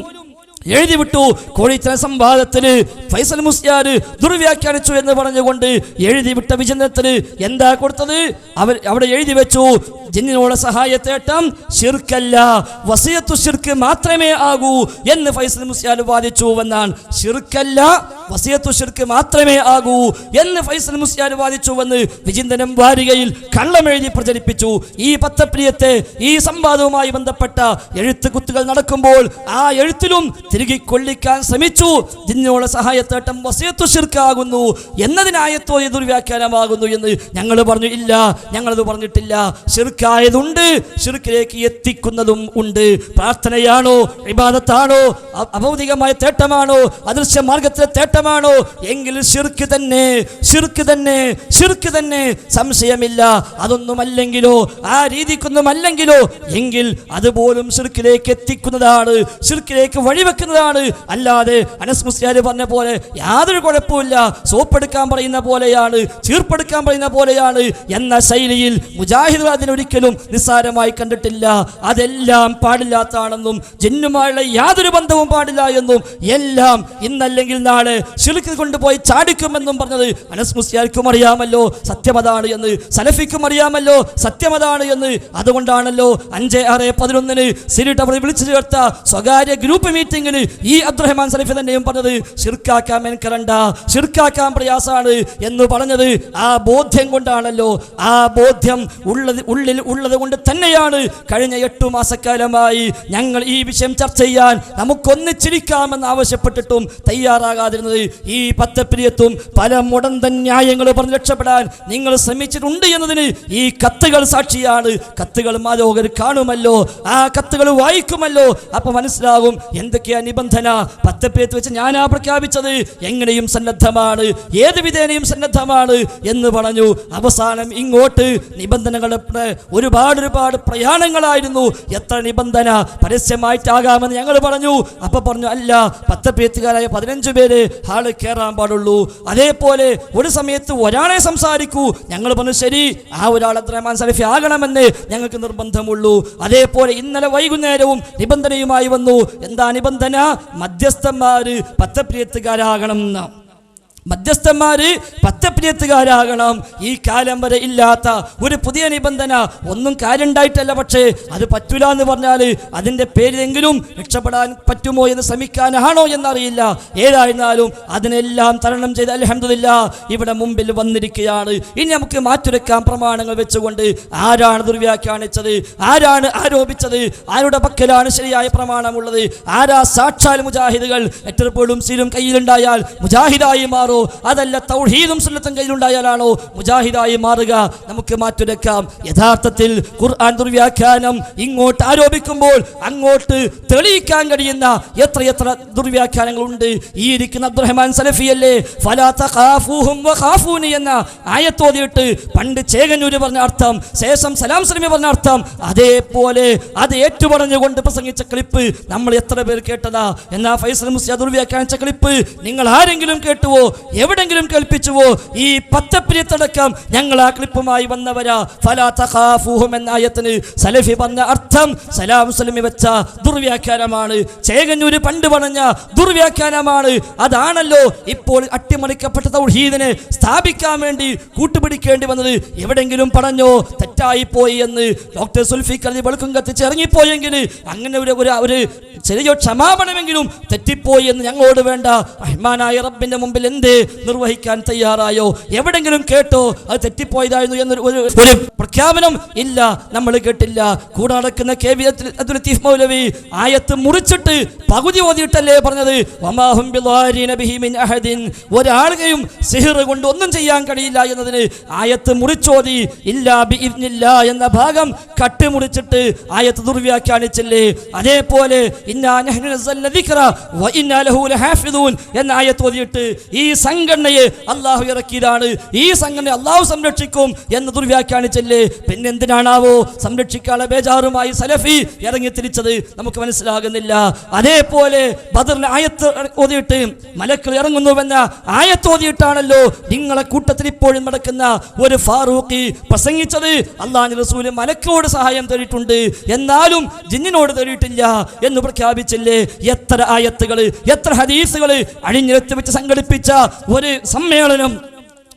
എഴുതി വിട്ടു. കോഴിത്തല സംവാദത്തിന് ഫൈസൽ മുസ്ലിയാർ ദുർവ്യാഖ്യാനിച്ചു എന്ന് പറഞ്ഞുകൊണ്ട് എഴുതി വിട്ട വിചിന്തനത്തിന് എന്താ കൊടുത്തത്? അവിടെ എഴുതി വെച്ചു, ജിന്നിനോട് സഹായത്തേട്ടം ശിർക്കല്ല, വസിയത്തു ശിർക്ക് മാത്രമേ ആകൂ എന്ന് ഫൈസൽ മുസ്ലിയാർ വാദിച്ചു എന്നാണ്. ശിർക്കല്ല, വസിയത്തു ശിർക്ക് മാത്രമേ ആകൂ എന്ന് ഫൈസൽ മുസ്ലിയാർ വാദിച്ചുവെന്ന് വിചിന്തനം വാരികയിൽ കള്ളമെഴുതി പ്രചരിപ്പിച്ചു. ഈ പത്തപ്രിയത്തെ, ഈ സംവാദവുമായി ബന്ധപ്പെട്ട എഴുത്ത് കുത്തുകൾ നടക്കുമ്പോൾ ആ എഴുത്തിലും തിരികെ കൊള്ളിക്കാൻ ശ്രമിച്ചു. ജിന്നിനോട് സഹായത്തേട്ടം വസിയത്തു ശിർക്കാകുന്നു എന്നതിനായത്തോ ദുർവ്യാഖ്യാനമാകുന്നു എന്ന് ഞങ്ങൾ പറഞ്ഞു. ഇല്ല, ഞങ്ങളത് പറഞ്ഞിട്ടില്ല. ശിർക്കായതുണ്ട്, ശിർക്കിലേക്ക് എത്തിക്കുന്നതും ഉണ്ട്. പ്രാർത്ഥനയാണോ, ഇബാദത്താണോ, അഭൗതികമായ തേട്ടമാണോ, അദൃശ്യ മാർഗത്തിലെ തേട്ടമാണോ എങ്കിൽ ശിർക്ക് തന്നെ, ശിർക്ക് തന്നെ, ശിർക്ക് തന്നെ, സംശയമില്ല. അതൊന്നുമല്ലെങ്കിലോ, ആ രീതിക്കൊന്നുമല്ലെങ്കിലോ എങ്കിൽ അതുപോലും ശിർക്കിലേക്ക് എത്തിക്കുന്നതാണ്, ശിർക്കിലേക്ക് വഴിവെക്കുന്നതാണ്. അല്ലാതെ അനസ് മുസ്ലിയാർ പറഞ്ഞ പോലെ യാതൊരു കുഴപ്പമില്ല, സോപ്പെടുക്കാൻ പറയുന്ന പോലെയാണ്, ചീർപ്പെടുക്കാൻ പറയുന്ന പോലെയാണ് എന്ന ശൈലിയിൽ മുജാഹിദുകൾ അതിനൊരിക്കലും നിസ്സാരമായി കണ്ടിട്ടില്ല. അതെല്ലാം പാടില്ലാത്താണെന്നും ജിന്നുമായുള്ള യാതൊരു ബന്ധവും പാടില്ല എന്നും എല്ലാം ഇന്നല്ലെങ്കിൽ നാളെ ശിർക്ക് കൊണ്ടുപോയി ചാടിക്കുമെന്നും പറഞ്ഞത് അനസ് മുസ്ലിയാർക്കും അറിയാമല്ലോ സത്യമതാണ് എന്ന്, സലഫിക്കും അറിയാമല്ലോ സത്യമതാണ് എന്ന്. അതുകൊണ്ടാണല്ലോ 5/6/11 സിരി ടവറിൽ വിളിച്ചു ചേർത്ത സ്വകാര്യ ഗ്രൂപ്പ് മീറ്റിംഗിന് ഈ അബ്ദുറഹ്മാൻ സലഫി തന്നെയും പറഞ്ഞത് ശിർക്കാക്കാൻ മെനക്കെടണ്ട, ശിർക്കാക്കാൻ പ്രയാസാണ് എന്ന് പറഞ്ഞത്. ആ ബോധ്യം കൊണ്ടാണല്ലോ, ആ ബോധ്യം ഉള്ളിൽ ഉള്ളത് കൊണ്ട് തന്നെയാണ് കഴിഞ്ഞ 8 മാസക്കാലമായി ഞങ്ങൾ ഈ വിഷയം ചർച്ച ചെയ്യാൻ നമുക്കൊന്നിച്ചിരിക്കാമെന്ന് ആവശ്യപ്പെട്ടിട്ടും തയ്യാറാകാതിരുന്നത്. ഈ പത്തപ്രിയത്തും പല മുടന്തൻ ന്യായങ്ങൾ പറഞ്ഞ് രക്ഷപ്പെടാൻ നിങ്ങൾ ശ്രമിച്ചിട്ടുണ്ട് എന്നതിന് ഈ കത്തുകൾ സാക്ഷിയാണ്. കത്തുകൾ മാലോകർ കാണുമല്ലോ, ആ കത്തുകൾ വായിക്കുമല്ലോ. അപ്പൊ മനസ്സിലാകും എന്തൊക്കെയാ നിബന്ധന. പത്തപ്രിയത്ത് വെച്ച് ഞാനാ പ്രഖ്യാപിച്ചത് എങ്ങനെയും സന്നദ്ധമാണ്, ഏത് വിധേനയും സന്നദ്ധമാണ് എന്ന് പറഞ്ഞു. അവസാനം ഇങ്ങോട്ട് നിബന്ധനകളുടെ ഒരുപാട് പ്രയാണങ്ങളായിരുന്നു. എത്ര നിബന്ധന പരസ്യമായിട്ടാകാമെന്ന് ഞങ്ങൾ പറഞ്ഞു. അപ്പൊ പറഞ്ഞു അല്ല, പത്തപ്രിയത്തുകാരായ 15 പേര് ഹാള് കയറാൻ പാടുള്ളൂ. അതേപോലെ ഒരു സമയത്ത് ഒരാളെ സംസാരിക്കൂ. ഞങ്ങൾ പറഞ്ഞു ശരി, ആ ഒരാൾ അബ്ദുറഹ്മാൻ സലഫി ആകണമെന്ന് ഞങ്ങൾക്ക് നിർബന്ധമുള്ളൂ. അതേപോലെ ഇന്നലെ വൈകുന്നേരവും നിബന്ധനയുമായി വന്നു. എന്താ നിബന്ധന? മധ്യസ്ഥന്മാര് പത്തപ്രിയത്തുകാരാകണം. മധ്യസ്ഥന്മാര് പത്തപ്രിയത്തുകാരാകണം. ഈ കാലം വരെ ഇല്ലാത്ത ഒരു പുതിയ നിബന്ധന. ഒന്നും കാര്യം ഉണ്ടായിട്ടല്ല, പക്ഷേ അത് പറ്റൂല എന്ന് പറഞ്ഞാൽ അതിൻ്റെ പേരിലെങ്കിലും രക്ഷപ്പെടാൻ പറ്റുമോ എന്ന് ശ്രമിക്കാനാണോ എന്നറിയില്ല. ഏതായിരുന്നാലും അതിനെല്ലാം തരണം ചെയ്ത് അൽഹംദുലില്ലാഹ് ഇവിടെ മുമ്പിൽ വന്നിരിക്കുകയാണ്. ഇനി നമുക്ക് മാറ്റുരക്കാൻ പ്രമാണങ്ങൾ വെച്ചുകൊണ്ട് ആരാണ് ദുർവ്യാഖ്യാനിച്ചത്, ആരാണ് ആരോപിച്ചത്, ആരുടെ പക്കലാണ് ശരിയായ പ്രമാണമുള്ളത്, ആരാ സാക്ഷാൽ മുജാഹിദുകൾ എത്രപ്പോഴും സീലും കയ്യിലുണ്ടായാൽ മുജാഹിദായി മാറും, അതല്ല തൗഹീദും സുന്നത്തും കയ്യിലുണ്ടായാലാണോ മുജാഹിദായി മാറുക? നമുക്ക് മാറ്റുരക്കാം. യഥാർത്ഥത്തിൽ ഖുർആൻ ദുർവ്യാഖ്യാനം ഇങ്ങോട്ട് ആരോപിക്കുമ്പോൾ അങ്ങോട്ട് തെളിയിക്കാൻ കഴിയുന്ന എത്രയെത്ര ദുർവ്യാഖ്യാനങ്ങളുണ്ട്. ഈ ഇരിക്കുന്ന അബ്ദുറഹ്മാൻ സലഫിയല്ലേ ഫലാ തഖാഫൂഹും വഖാഫൂനി എന്ന ആയത്തോതിയിട്ട് പണ്ട് ചേകന്നൂര് പറഞ്ഞ അർത്ഥം, ശേഷം സലാം സലമി പറഞ്ഞ അർത്ഥം, അതേപോലെ അത് ഏറ്റുപറഞ്ഞുകൊണ്ട് പ്രസംഗിച്ച ക്ലിപ്പ് നമ്മൾ എത്ര പേർ കേട്ടതാ? എന്നാ ഫൈസൽ മുസ്ലിയാർ ദുർവ്യാഖ്യാനിച്ച ക്ലിപ്പ് നിങ്ങൾ ആരെങ്കിലും കേട്ടുവോ? എവിടെങ്കിലും കേൾപ്പിച്ചുവോ? ഈ പത്തപ്രിയത്തടക്കം ഞങ്ങൾ ആ ക്ലിപ്പുമായി വന്നവരാ. ഫലാ തഖാഫൂഹും എന്ന ആയത്തിന് സലഫി പറഞ്ഞ അർത്ഥം സലാം സലമി വെച്ച ദുർവ്യാഖ്യാനമാണ്. ചേകന്നൂര് പണ്ട് പറഞ്ഞ ദുർവ്യാഖ്യാനമാണ്. അതാണല്ലോ ഇപ്പോൾ അട്ടിമറിക്കപ്പെട്ട തൗഹീദിനെ സ്ഥാപിക്കാൻ വേണ്ടി കൂട്ടുപിടിക്കേണ്ടി വന്നത്. എവിടെങ്കിലും പറഞ്ഞോ തെറ്റായിപ്പോയി എന്ന് ഡോക്ടർ സുൽഫിഖർ അലി വെളുക്കും കത്തിച്ച് ഇറങ്ങിപ്പോയെങ്കിൽ അങ്ങനെ ഒരു ചെറിയ ക്ഷമാപണമെങ്കിലും തെറ്റിപ്പോയി എന്ന് ഞങ്ങളോട് വേണ്ട. റഹ്മാനായ റബ്ബിന്റെ മുമ്പിൽ എന്തേ നിർവഹിക്കാൻ തയ്യാറായോ? എവിടെങ്കിലും കേട്ടോ അത് തെറ്റിപ്പോയതായിരുന്നു എന്നൊരു ഒരു പ്രഖ്യാപനം ഇല്ല, നമ്മൾ കേട്ടില്ല. കൂടെ നടക്കുന്ന കെ.വി. അബ്ദുൽ ലത്തീഫ് മൗലവി ആയത്ത് മുറിച്ചിട്ട് പകുതി ഓതിയിട്ടല്ലേ പറഞ്ഞത് വമാഹും ബിളാരിന ബിഹി മിൻ അഹദിൻ, ഒരാളുകയും സിഹ്ർ കൊണ്ട് ഒന്നും ചെയ്യാൻ കഴിയില്ല എന്നതിന് ആയത്ത് മുറിച്ചോതി. ഇല്ലാ ബിഇദ്നില്ലാ എന്ന ഭാഗം കട്ട് മുറിച്ചിട്ട് ആയത്ത് ദുർവ്യാഖ്യാനിച്ചില്ലേ? അതേപോലെ ഇന്നാ നഹ്നു നസ്സൽന ദിക്റ വ ഇന്നാ ലഹു ലഹാഫിദൂൻ എന്ന ആയത്ത് ഓതിയിട്ട് ഈ സംഘടനയെ അള്ളാഹു ഇറക്കിയതാണ്, ഈ സംഘടന അള്ളാഹു സംരക്ഷിക്കും എന്ന് ദുർവ്യാഖ്യാനിച്ചല്ലേ. പിന്നെന്തിനാണാവോ സംരക്ഷിക്കാനുള്ള ബേജാറുമായി സലഫി ഇറങ്ങി തിരിച്ചത് നമുക്ക് മനസ്സിലാകുന്നില്ല. അതേപോലെ ബദറിലെ ആയത്ത് ഓതിയിട്ട് മലക്കൾ ഇറങ്ങുന്നുവെന്ന ആയത്ത് ഓതിയിട്ടാണല്ലോ നിങ്ങളെ കൂട്ടത്തിൽ ഇപ്പോഴും നടക്കുന്ന ഒരു ഫാറൂഖി പ്രസംഗിച്ചത്. അള്ളാഹുവിന്റെ റസൂൽ മലക്കോട് സഹായം തേടിയിട്ടുണ്ട്, എന്നാലും ജിന്നിനോട് തേടിയിട്ടില്ല എന്ന് പ്രഖ്യാപിച്ചില്ലേ. എത്ര ആയത്തുകൾ, എത്ര ഹദീസുകൾ അണിഞ്ഞെടുത്ത് വെച്ച് സംഘടിപ്പിച്ച ഒരു സമ്മേളനം,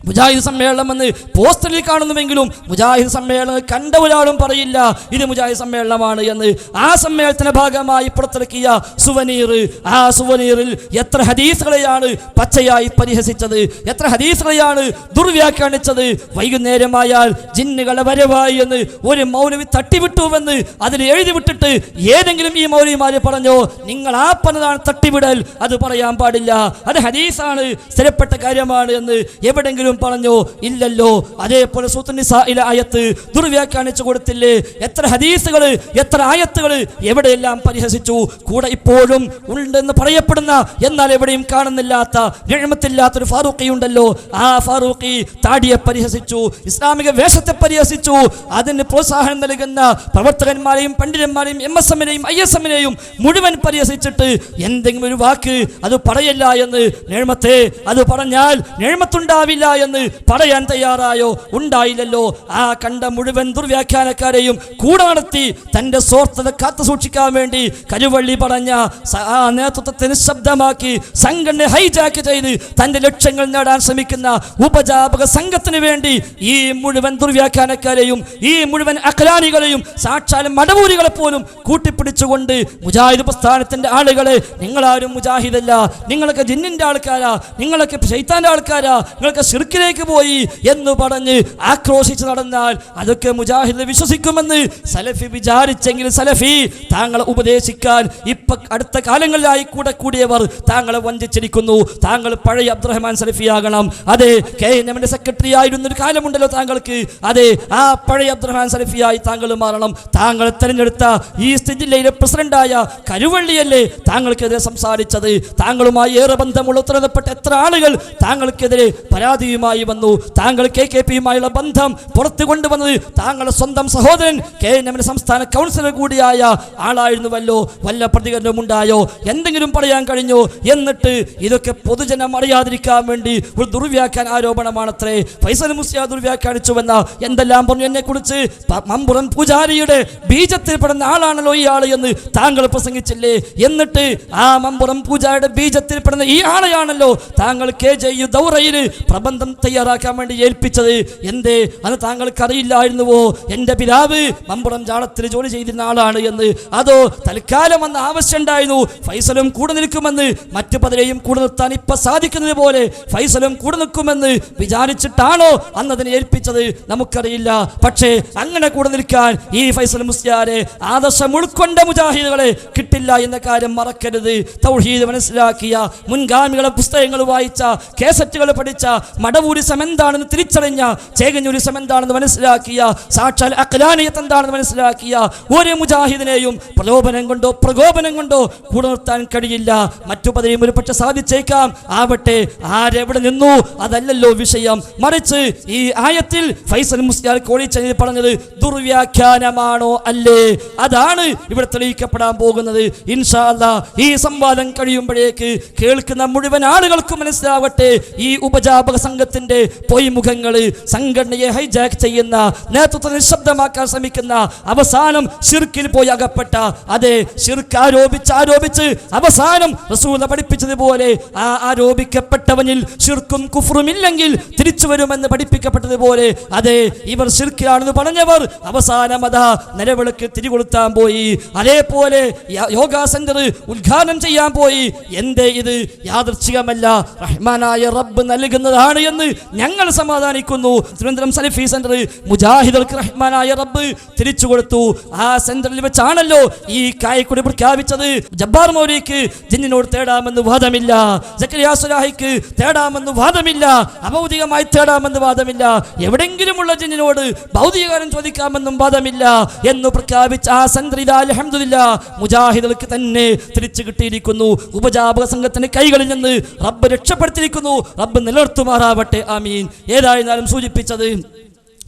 മുജാഹിദ് സമ്മേളനം എന്ന് പോസ്റ്ററിൽ കാണുന്നുവെങ്കിലും മുജാഹിദ് സമ്മേളനം കണ്ട ഒരാളും പറയില്ല ഇത് മുജാഹിദ് സമ്മേളനമാണ് എന്ന്. ആ സമ്മേളനത്തിന്റെ ഭാഗമായി പുറത്തിറക്കിയ സുവനീർ, ആ സുവനീറിൽ എത്ര ഹദീസുകളെയാണ് പച്ചയായി പരിഹസിച്ചത്, എത്ര ഹദീസുകളെയാണ് ദുർവ്യാഖ്യാനിച്ചത്. വൈകുന്നേരമായാൽ ജിന്നുകളെ വരവായി എന്ന് ഒരു മൗലവി തട്ടിവിട്ടുവെന്ന് അതിൽ എഴുതി വിട്ടിട്ട് ഏതെങ്കിലും ഈ മൗലവിമാര് പറഞ്ഞോ നിങ്ങൾ ആ പറഞ്ഞതാണ് തട്ടിവിടൽ, അത് പറയാൻ പാടില്ല, അത് ഹദീസാണ്, സ്ഥിരപ്പെട്ട കാര്യമാണ് എന്ന് എവിടെങ്കിലും പറഞ്ഞോ? ഇല്ലല്ലോ. അതേപോലെ സൂറത്തുൻ നിസായിലെ ആയത്ത് ദുർവ്യാഖ്യാനിച്ചു കൊടുത്തില്ലേ. എത്ര ഹദീസുകൾ, എത്ര ആയത്തുകൾ എവിടെയെല്ലാം പരിഹസിച്ചു. കൂടെ ഇപ്പോഴും ഉണ്ടെന്ന് പറയപ്പെടുന്ന എന്നാൽ എവിടെയും കാണുന്നില്ലാത്ത നിഅമത്തില്ലാത്തൊരു ഫാറൂഖി ഉണ്ടല്ലോ. ആ ഫാറൂഖി താടിയെ പരിഹസിച്ചു, ഇസ്ലാമിക വേഷത്തെ പരിഹസിച്ചു. അതിന് പ്രോത്സാഹനം നൽകുന്ന പ്രവർത്തകന്മാരെയും പണ്ഡിതന്മാരെയും MSM-നെയും ISM-നെയും മുഴുവൻ പരിഹസിച്ചിട്ട് എന്തെങ്കിലും ഒരു വാക്ക് അത് പറയല്ല എന്ന്, നിഅമത്തെ അത് പറഞ്ഞാൽ നിഅമത്തുണ്ടാവില്ല എന്ന് പറയാൻ തയ്യാറായോ? ഉണ്ടായില്ലല്ലോ. ആ കണ്ട മുഴുവൻ ദുർവ്യാഖ്യാനക്കാരെയും കൂടെ നടത്തി തന്റെ സ്വാർത്ഥത കാത്തു സൂക്ഷിക്കാൻ വേണ്ടി കരുവള്ളി പറഞ്ഞ ആ നേതൃത്വത്തെ നിശബ്ദമാക്കി സംഘടന ഹൈജാക്ക് ചെയ്ത് തന്റെ ലക്ഷ്യങ്ങൾ നേടാൻ ശ്രമിക്കുന്ന ഉപജാപക സംഘത്തിന് വേണ്ടി ഈ മുഴുവൻ ദുർവ്യാഖ്യാനക്കാരെയും ഈ മുഴുവൻ അഖലാനികളെയും സാക്ഷാൽ മടവൂരികളെ പോലും കൂട്ടിപ്പിടിച്ചുകൊണ്ട് മുജാഹിദ് പ്രസ്ഥാനത്തിന്റെ ആളുകളെ, നിങ്ങളാരും മുജാഹിദല്ല, നിങ്ങളൊക്കെ ജിന്നിന്റെ ആൾക്കാരാ, നിങ്ങളൊക്കെ ശൈത്താന്റെ ആൾക്കാരാ, നിങ്ങളൊക്കെ ശിർക്കിലേക്ക് പോയി എന്ന് പറഞ്ഞ് ആക്രോശിച്ച് നടന്നാൽ അതൊക്കെ മുജാഹിദ് വിശ്വസിക്കുമെന്ന് സലഫി വിചാരിച്ചെങ്കിൽ സലഫി താങ്കളെ ഉപദേശിക്കാൻ ഇപ്പൊ അടുത്ത കാലങ്ങളിലായി കൂടെ കൂടിയവർ താങ്കളെ വഞ്ചിച്ചിരിക്കുന്നു. താങ്കൾ പഴയ അബ്ദുറഹ്മാൻ സലഫിയാകണം. അതെ, KNM-ന്റെ സെക്രട്ടറി ആയിരുന്നൊരു കാലമുണ്ടല്ലോ താങ്കൾക്ക്. അതെ, ആ പഴയ അബ്ദുറഹ്മാൻ സലഫിയായി താങ്കൾ മാറണം. താങ്കൾ തെരഞ്ഞെടുത്ത ഈസ്റ്റ് ജില്ലയിലെ പ്രസിഡന്റായ കരുവള്ളിയല്ലേ താങ്കൾക്കെതിരെ സംസാരിച്ചത്? താങ്കളുമായി ഏറെ ബന്ധമുള്ള ഉത്തരവാദപ്പെട്ട എത്ര ആളുകൾ താങ്കൾക്കെതിരെ പരാതിയുമായി വന്നു. താങ്കൾ KKP-യുമായുള്ള ബന്ധം പുറത്തു കൊണ്ടുവന്നത് താങ്കളുടെ സ്വന്തം സഹോദരൻ KNM-ന്റെ സംസ്ഥാന കൗൺസിലർ കൂടിയായ ആളായിരുന്നുവല്ലോ. വല്ല പ്രതികരണവും ഉണ്ടായോ? എന്തെങ്കിലും പറയാൻ കഴിഞ്ഞോ? എന്നിട്ട് ഇതൊക്കെ പൊതുജനം അറിയാതിരിക്കാൻ വേണ്ടി ഒരു ദുർവ്യാഖ്യാന ആരോപണമാണത്രേ. ഫൈസൽ മുസ്ലിയാർ ദുർവ്യാഖ്യാനിച്ചുവെന്ന എന്തെല്ലാം പറഞ്ഞു എന്നെ കുറിച്ച്. മമ്പുറം പൂജാരിയുടെ ബീജത്തിൽപ്പെടുന്ന ആളാണല്ലോ ഈ ആള് എന്ന് താങ്കൾ പ്രസംഗിച്ചില്ലേ? എന്നിട്ട് ആ മമ്പുറം പൂജാരിയുടെ ബീജത്തിൽപ്പെടുന്ന ഈ ആളെയാണല്ലോ താങ്കൾ KJU ദൗറയിൽ പ്രബന്ധം തയ്യാറാക്കാൻ വേണ്ടി ഏൽപ്പിച്ചത്. എന്തേ അത് താങ്കൾക്ക് അറിയില്ലായിരുന്നുവോ എന്റെ പിതാവ് മമ്പുറം ജാളത്തിൽ ജോലി ചെയ്തിരുന്ന ആളാണ് എന്ന്? അതോ തൽക്കാലം അന്ന് ആവശ്യം ഉണ്ടായിരുന്നു ഫൈസലും കൂടെ നിൽക്കുമെന്ന്, മറ്റു പലരെയും കൂടെ നിർത്താൻ ഇപ്പൊ സാധിക്കുന്നത് പോലെ ഫൈസലും കൂടെ നിൽക്കുമെന്ന് വിചാരിച്ചിട്ടാണോ അന്നതിനെ ഏൽപ്പിച്ചത്? നമുക്കറിയില്ല. പക്ഷേ അങ്ങനെ കൂടെ നിൽക്കാൻ ഈ ഫൈസൽ മുസ്ലിയാരെ ആദർശം ഉൾക്കൊണ്ട മുജാഹിദുകളെ കിട്ടില്ല എന്ന കാര്യം മറക്കരുത്. തൗഹീദ് മനസ്സിലാക്കിയ മുൻഗാമികളെ പുസ്തകങ്ങൾ വായിച്ച കേസറ്റുകൾ പഠിച്ച മടവൂരിസം എന്താണെന്ന് തിരിച്ചറിഞ്ഞ ചേകഞ്ഞൂരിസം എന്താണെന്ന് മനസ്സിലാക്കിയ സാക്ഷാൽ അഖ്ലാനിയത്ത് എന്താണെന്ന് മനസ്സിലാക്കിയ ഒരു മുജാഹിദിനെയും പ്രലോഭനം കൊണ്ടോ പ്രകോപനം കൊണ്ടോ കൂടെ നിർത്താൻ കഴിയില്ല. മറ്റു പലരെയും ഒരു പക്ഷെ സാധിച്ചേക്കാം. ആവട്ടെ, ആരെവിടെ നിന്നു അതല്ലല്ലോ വിഷയം. മറിച്ച് ഈ ആയത്തിൽ ഫൈസൽ മുസ്ലിയാർ കോളിച്ചെന്ന് പറഞ്ഞത് ദുർവ്യാഖ്യാനമാണോ അല്ലേ? അതാണ് ഇവിടെ തെളിയിക്കപ്പെടാൻ പോകുന്നത്. ഇൻഷാ അല്ലാഹ് ഈ സംവാദം കഴിയുമ്പോഴേക്ക് കേൾക്കുന്ന മുഴുവൻ ആളുകൾക്കും മനസ്സിലാവട്ടെ ഈ ഉപജാപക സംഘത്തിന്റെ പൊയ്മുഖങ്ങള്, സംഘടനയെ ഹൈജാക്ക് ചെയ്യുന്ന, നേതൃത്വത്തെ നിശബ്ദമാക്കാൻ ശ്രമിക്കുന്ന, അവസാനം ശിർക്കിൽ പോയി അകപ്പെട്ട, അതെ ശിർക്ക് ആരോപിച്ച് അവസാനം റസൂൽ പഠിപ്പിച്ചതുപോലെ ആ ആരോപിക്കപ്പെട്ടവനിൽ ശിർക്കും കുഫ്റും ഇല്ലെങ്കിൽ തിരിച്ചു വരുമെന്ന് പഠിപ്പിക്കപ്പെട്ടതുപോലെ, അതെ ഇവർ ശിർക്കിലാണെന്ന് പറഞ്ഞവർ അവസാനം അതാ നിലവിളക്ക് തിരികൊളുത്താൻ പോയി. അതേപോലെ യോഗ സെന്റർ ഉദ്ഘാടനം ചെയ്യാൻ പോയി. എന്തേ ഇത് യാദൃച്ഛികമല്ല, റഹ്മാനായ റബ്ബ് നൽകുന്നതാണ് എന്ന് എന്ന് ഞങ്ങൾ സമാധാനിക്കുന്നു. തിരുവനന്തപുരം സലഫി സെന്റർ മുജാഹിദുകൾക്ക് റഹ്മാനായ റബ്ബ് തിരിച്ചു കൊടുത്തു. ആ സെന്ററിൽ വെച്ചാണല്ലോ ഈ കായക്കൊടി പ്രഖ്യാപിച്ചത്. ജബ്ബാർ മൗലിക്ക് ജിന്നിനോട് തേടാമെന്ന് വാദമില്ല, സക്കരിയ സ്വലാഹിക്ക് തേടാമെന്ന് വാദമില്ല, അഭൗതികമായി തേടാമെന്ന് വാദമില്ല, എവിടെങ്കിലുമുള്ള ജിന്നിനോട് ഭൗതികകാരം ചോദിക്കാമെന്നും വാദമില്ല എന്ന് പ്രഖ്യാപിച്ച ആ സെന്ററിൽ അൽഹംദുലില്ലാഹ് മുജാഹിദുകൾക്ക് തന്നെ തിരിച്ചു കിട്ടിയിരിക്കുന്നു. ഉപജാപക സംഘത്തിന്റെ കൈകളിൽ നിന്ന് റബ്ബ് രക്ഷപ്പെടുത്തിയിരിക്കുന്നു. റബ്ബ് നിലനിർത്തുമാറാവട്ടെ, ആമീൻ. ഏതായിരുന്നാലും സൂചിപ്പിച്ചത്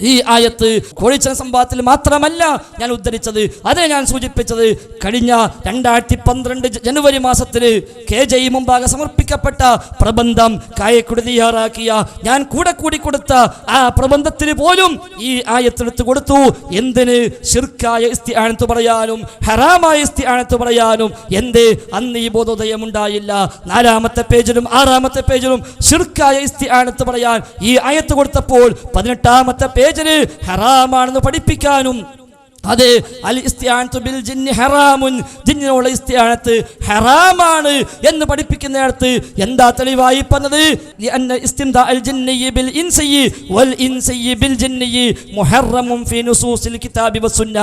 ഈ ആയത്ത് കോഴിച്ചന സംഭവത്തിൽ മാത്രമല്ല ഞാൻ ഉദ്ധരിച്ചത്, അതേ ഞാൻ സൂചിപ്പിച്ചത്. കഴിഞ്ഞ 2012 ജനുവരി മാസത്തിൽ KJ മുമ്പാകെ സമർപ്പിക്കപ്പെട്ട പ്രബന്ധം കായക്കുടി തയ്യാറാക്കിയ ഞാൻ കൂടെ കൂടി കൊടുത്ത ആ പ്രബന്ധത്തിന് പോലും ഈ ആയത്തെടുത്ത് കൊടുത്തു. എന്തിന്? ശിർക്കായ ഇസ്തിആനത്ത് പറയാനും ഹറാമായ ഇസ്തിആനത്ത് പറയാനും. എന്തേ അന്ന് ഈ ബോധോദയം ഉണ്ടായില്ല? 4-ാമത്തെ പേജിലും 6-ാമത്തെ പേജിലും ശിർക്കായ ഇസ്തിആനത്ത് പറയാൻ ഈ ആയത്ത് കൊടുത്തപ്പോൾ 18-ാമത്തെ പേജിൽ ഹറാമാണെന്ന് പഠിപ്പിക്കാനും, അതെ അൽ ഇസ്തിആനത്തു ബിൽ ജിന്നി ഹറാമുൻ, ജിന്നിനോട് ഇസ്തിആനത്ത് ഹറാമാണ് എന്ന് പഠിപ്പിക്കുന്നിടത്ത് എന്താ തെളിവായി പറഞ്ഞത്? ലിഅന്ന ഇസ്തിംദാ അൽ ജിന്നി ബിൽ ഇൻസി വൽ ഇൻസി ബിൽ ജിന്നി മുഹറമുൻ ഫീ നുസൂസിൽ കിതാബി വസുന്ന.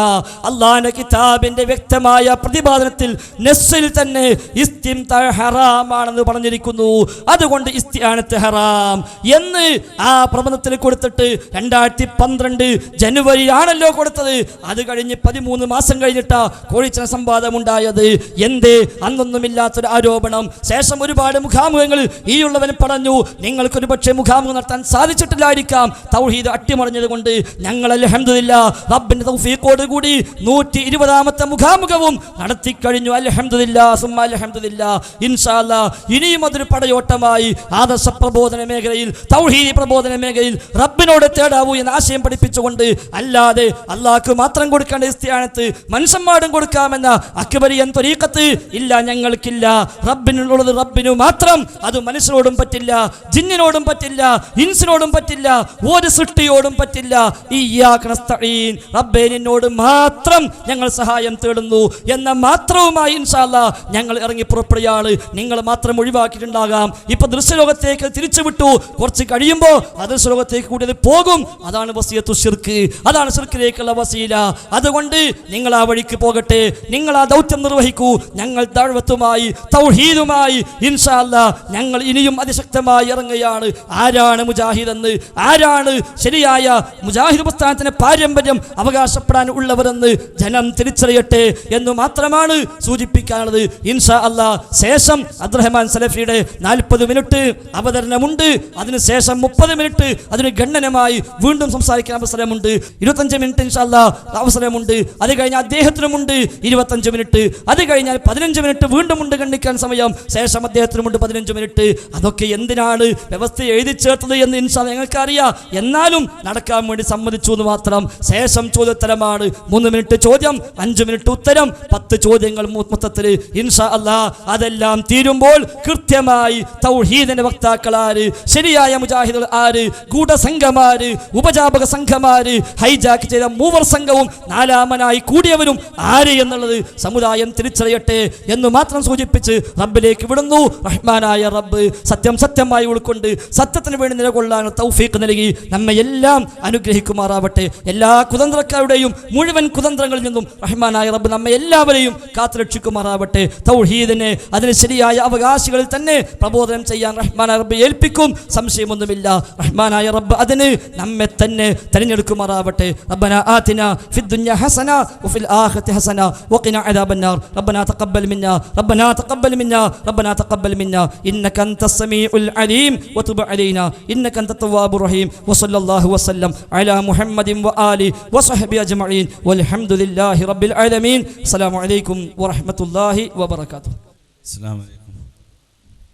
അല്ലാഹുവിന്റെ കിതാബിന്റെ വ്യക്തമായ പ്രതിപാദനത്തിൽ നസ്സിൽ തന്നെ ഇസ്തിംദാ ഹറാമാണെന്ന് പറഞ്ഞിരിക്കുന്നു. അതുകൊണ്ട് ഇസ്തിആനത്ത് ഹറാം എന്ന് ആ പ്രബന്ധത്തിൽ കൊടുത്തിട്ട് 2012 ജനുവരി ആണല്ലോ കൊടുത്തത്. അത് കഴിഞ്ഞ് 13 മാസം കഴിഞ്ഞിട്ടാ കോഴിച്ചന സംവാദം ഉണ്ടായത്. എന്തേ? അന്നൊന്നുമില്ലാത്തൊരു ആരോപണം. ശേഷം ഒരുപാട് മുഖാമുഖങ്ങൾ ഈ ഉള്ളവൻ പറഞ്ഞു നിങ്ങൾക്കൊരു പക്ഷേ മുഖാമുഖം നടത്താൻ സാധിച്ചിട്ടില്ലായിരിക്കാം തൗഹീദ് അട്ടിമറിഞ്ഞത് കൊണ്ട്. ഞങ്ങൾ അൽഹംദുലില്ലാഹ് റബ്ബിന്റെ തൗഫീഖോട് കൂടി 120-ാമത്തെ മുഖാമുഖവും നടത്തി കഴിഞ്ഞു. അൽഹംദുലില്ലാഹ് സുമ്മ അൽഹംദുലില്ലാഹ്. ഇൻഷാ അല്ലാഹ് ഇനിയും അതൊരു പടയോട്ടമായി ആദർശ പ്രബോധന മേഖലയിൽ, തൗഹീദ് പ്രബോധന മേഖലയിൽ റബ്ബിനോട് തേടാവൂ എന്ന ആശയം പഠിപ്പിച്ചുകൊണ്ട്, അല്ലാതെ അല്ലാഹ്ക്ക് മാത്രം കൊടുക്കേണ്ട ഇസ്തിആനത്ത് മനുഷ്യന്മാരും കൊടുക്കാമെന്ന അക്ബരിയൻ ത്വരീഖത്ത് ഇല്ല, ഞങ്ങൾക്കില്ല. റബ്ബിനുള്ളത് റബ്ബിനു മാത്രം. അത് മനുഷ്യനോടും പറ്റില്ല, ജിന്നിനോടും പറ്റില്ല, ഇൻസിനോടും പറ്റില്ല, ഒരു സൃഷ്ടിയോടും പറ്റില്ല. ഇയ്യാക നസ്തഈൻ, റബ്ബേ നിന്നോട് മാത്രം ഞങ്ങൾ സഹായം തേടുന്നു എന്ന മാത്രവുമായി ഇൻഷാ അല്ലാഹ് ഞങ്ങൾ ഇറങ്ങി പുറപ്പെടുകയാണ്. നിങ്ങൾ മാത്രം ഒഴിവാക്കിയിട്ടുണ്ടാകാം. ഇപ്പൊ ദൃശ്യലോകത്തേക്ക് തിരിച്ചു വിട്ടു, കുറച്ച് കഴിയുമ്പോൾ അദൃശ്യലോകത്തേക്ക് കൂടി പോകും. അതാണ് വസിയത്തു ശിർക്ക്, അതാണ് ശിർക്കിലേക്കുള്ള വസീല. അതുകൊണ്ട് നിങ്ങൾ ആ വഴിക്ക് പോകട്ടെ, നിങ്ങൾ ആ ദൗത്യം നിർവഹിക്കൂ. ഞങ്ങൾ ദഅവത്തുമായി തൗഹീദുമായി ഇൻഷാ അല്ലാഹ് ഞങ്ങൾ ഇനിയും അതിശക്തമായി ഇറങ്ങുകയാണ്. ആരാണ് മുജാഹിദ് എന്ന്, ആരാണ് ശരിയായ മുജാഹിദ് പ്രസ്ഥാനത്തിന് പാരമ്പര്യം അവകാശപ്പെടാൻ ഉള്ളവരെന്ന് ജനം തിരിച്ചറിയട്ടെ എന്ന് മാത്രമാണ് സൂചിപ്പിക്കാനുള്ളത്. ഇൻഷാ അല്ലാഹ് ശേഷം അബ്ദുറഹ്മാൻ സലഫിയുടെ 40 മിനിറ്റ് അവതരണമുണ്ട്. അതിനുശേഷം 30 മിനിറ്റ് അതിന് ഗണ്ണനമായി വീണ്ടും സംസാരിക്കാൻ അവസരമുണ്ട്. 25 മിനിറ്റ് ഇൻഷാ അല്ലാഹ് അവസരമുണ്ട്. അത് കഴിഞ്ഞാൽ അദ്ദേഹത്തിനുമുണ്ട് 25 മിനിറ്റ്. അത് കഴിഞ്ഞാൽ 15 മിനിറ്റ് വീണ്ടും ഉണ്ട് ഖണ്ഡിക്കാൻ സമയം. ശേഷം അദ്ദേഹത്തിനുമുണ്ട് 15 മിനിറ്റ്. അതൊക്കെ എന്തിനാണ് വ്യവസ്ഥ എഴുതി ചേർത്തത് എന്ന് ഇൻഷാ അല്ലാഹ് ഞങ്ങൾക്കറിയാം. എന്നാലും നടക്കാൻ വേണ്ടി സമ്മതിച്ചു എന്ന് മാത്രം. ശേഷം ചോദ്യോത്തരമാണ്. 3 മിനിറ്റ് ചോദ്യം, 5 മിനിറ്റ് ഉത്തരം, 10 ചോദ്യങ്ങൾ മൊത്തത്തിൽ ഇൻഷാ അല്ലാഹ്. അതെല്ലാം തീരുമ്പോൾ കൃത്യമായി തൗഹീദിന്റെ വക്താക്കൾ ആര്, ശരിയായ മുജാഹിദുകൾ ആര്, ഗൂഢസംഘമാര്, ഉപജാപക സംഘമാര്, ഹൈജാക്ക് ചെയ്ത മൂവർ സംഘവും 4-ാമനായി കൂടിയവരും ആര് എന്നുള്ളത് സമുദായം തിരിച്ചറിയട്ടെ എന്ന് മാത്രം സൂചിപ്പിച്ച് റബ്ബിലേക്ക് വിടുന്നു. റഹ്മാനായ റബ്ബ് സത്യം സത്യമായി ഉൾക്കൊണ്ട് സത്യത്തിന് വേണ്ടി നിലകൊള്ളാൻ തൗഫീഖ് നൽകി നമ്മെ എല്ലാം അനുഗ്രഹിക്കുമാറാവട്ടെ. എല്ലാ കുതന്ത്രക്കാരുടെയും മുഴുവൻ കുതന്ത്രങ്ങളിൽ നിന്നും റഹ്മാനായ റബ്ബ് നമ്മെ എല്ലാവരെയും കാത്തുരക്ഷിക്കുമാറാവട്ടെ. തൗഹീദിനെ അതിന് ശരിയായ അവകാശികളിൽ തന്നെ പ്രബോധനം ചെയ്യാൻ റഹ്മാനായ റബ്ബ് ഏൽപ്പിക്കും, സംശയമൊന്നുമില്ല. റഹ്മാനായ റബ്ബ് അതിന് നമ്മെ തന്നെ തിരഞ്ഞെടുക്കുമാറാവട്ടെ. റബ്ബനാ ആതിനാ ഫിദ്ദുനിയ ഹസന വഫിൽ ആഖിറതി ഹസന വഖിനാ അദാബന്നാർ. റബ്ബനാ തഖബ്ബൽ മിന്നാ റബ്ബനാ തഖബ്ബൽ മിന്നാ റബ്ബനാ തഖബ്ബൽ മിന്നാ ഇന്നക അൻതസ് സമീഉൽ അലീം വതുബ് അലൈനാ ഇന്നക അൻതത് തവ്വാബുർ റഹീം. വസല്ലല്ലാഹു വസല്ലം അലാ മുഹമ്മദിൻ വആലി വസഹബി അജ്മഈൻ വൽഹംദുലില്ലാഹി റബ്ബിൽ ആലമീൻ. അസ്സലാമു അലൈക്കും വറഹ്മത്തുള്ളാഹി വബറകാതുഹു. അസ്സലാമു അലൈക്കും.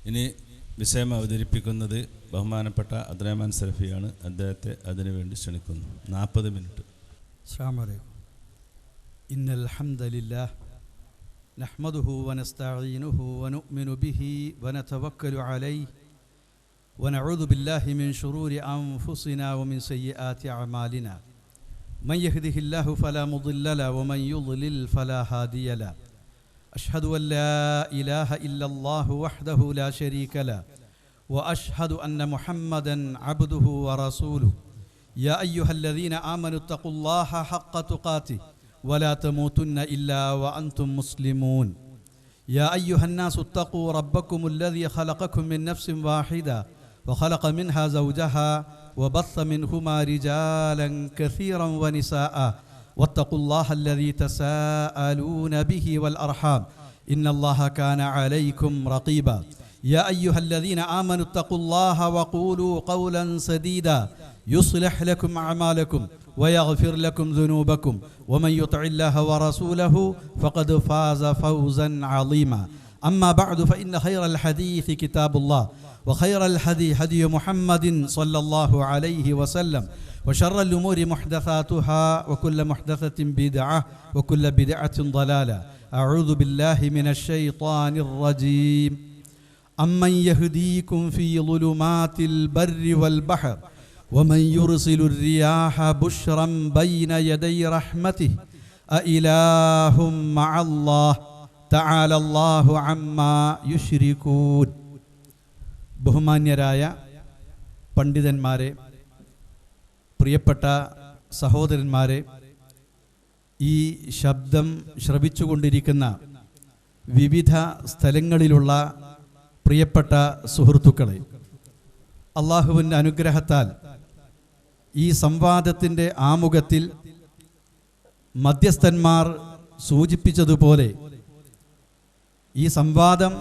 ഇനി വിഷയം അവതരിപ്പിക്കുന്നത് ബഹുമാനപ്പെട്ട അബ്ദുറഹ്മാൻ സലഫിയാണ്. അദ്ദേഹത്തെ അതിനുവേണ്ടി ക്ഷണിക്കുന്നു. 40 മിനിറ്റ്. അസ്സലാമു അലൈക്കും. ഇന്നൽ ഹംദലില്ലാഹ് നഹ്മദുഹു വനസ്തഈനുഹു വനുഅ്മിനു ബിഹി വനതവക്കലു അലൈഹി വനഊദു ബില്ലാഹി മിൻ ശുറൂരി അൻഫുസിനാ വമിൻ സയ്യിആതി അഅമാലിനാ. മൻ യഹ്ദിഹില്ലാഹു ഫലാ മുദില്ല ലഹു വമൻ യുദ്ലിൽ ഫലാ ഹാദിയ ലഹു. അഷ്ഹദു അൻ ലാ ഇലാഹ ഇല്ലല്ലാഹു വഹ്ദഹു ലാ ശരീക ലഹു وأشهد أن محمدًا عبده ورسوله يا أيها الذين آمنوا اتقوا الله حق تقاته ولا تموتن إلا وأنتم مسلمون يا أيها الناس اتقوا ربكم الذي خلقكم من نفس واحدة وخلق منها زوجها وبث منهما رجالا كثيرا ونساء واتقوا الله الذي تساءلون به والأرحام إن الله كان عليكم رقيبا يا أيها الذين آمنوا اتقوا الله وقولوا قولا سديدا يصلح لكم أعمالكم ويغفر لكم ذنوبكم ومن يطع الله ورسوله فقد فاز فوزا عظيما أما بعد فإن خير الحديث كتاب الله وخير الهدي هدي محمد صلى الله عليه وسلم وشر الأمور محدثاتها وكل محدثة بدعة وكل بدعة ضلالة أعوذ بالله من الشيطان الرجيم أمن يهديكم في ظلمات البر والبحر ومن يرسل الرياح بشرا بين يدي رحمته أإله مع الله تعالى الله عما يشركون ബഹുമാന്യരായ പണ്ഡിതന്മാരെ, പ്രിയപ്പെട്ട സഹോദരന്മാരെ, ഈ ശബ്ദം ശ്രവിച്ചുകൊണ്ടിരിക്കുന്ന വിവിധ സ്ഥലങ്ങളിലുള്ള പ്രിയപ്പെട്ട സുഹൃത്തുക്കളെ, അള്ളാഹുവിൻ്റെ അനുഗ്രഹത്താൽ ഈ സംവാദത്തിൻ്റെ ആമുഖത്തിൽ മധ്യസ്ഥന്മാർ സൂചിപ്പിച്ചതുപോലെ ഈ സംവാദം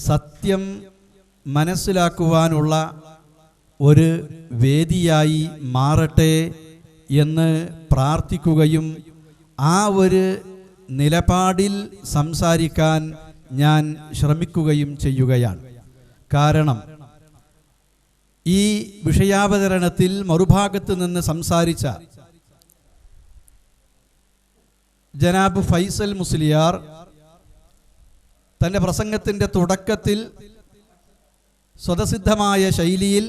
സത്യം മനസ്സിലാക്കുവാനുള്ള ഒരു വേദിയായി മാറട്ടെ എന്ന് പ്രാർത്ഥിക്കുകയും ആ ഒരു നിലപാടിൽ സംസാരിക്കാൻ ഞാൻ ശ്രമിക്കുകയും ചെയ്യുകയാണ്. കാരണം ഈ വിഷയാവതരണത്തിൽ മറുഭാഗത്ത് നിന്ന് സംസാരിച്ച ജനാബ് ഫൈസൽ മുസ്ലിയാർ തൻ്റെ പ്രസംഗത്തിൻ്റെ തുടക്കത്തിൽ സ്വതസിദ്ധമായ ശൈലിയിൽ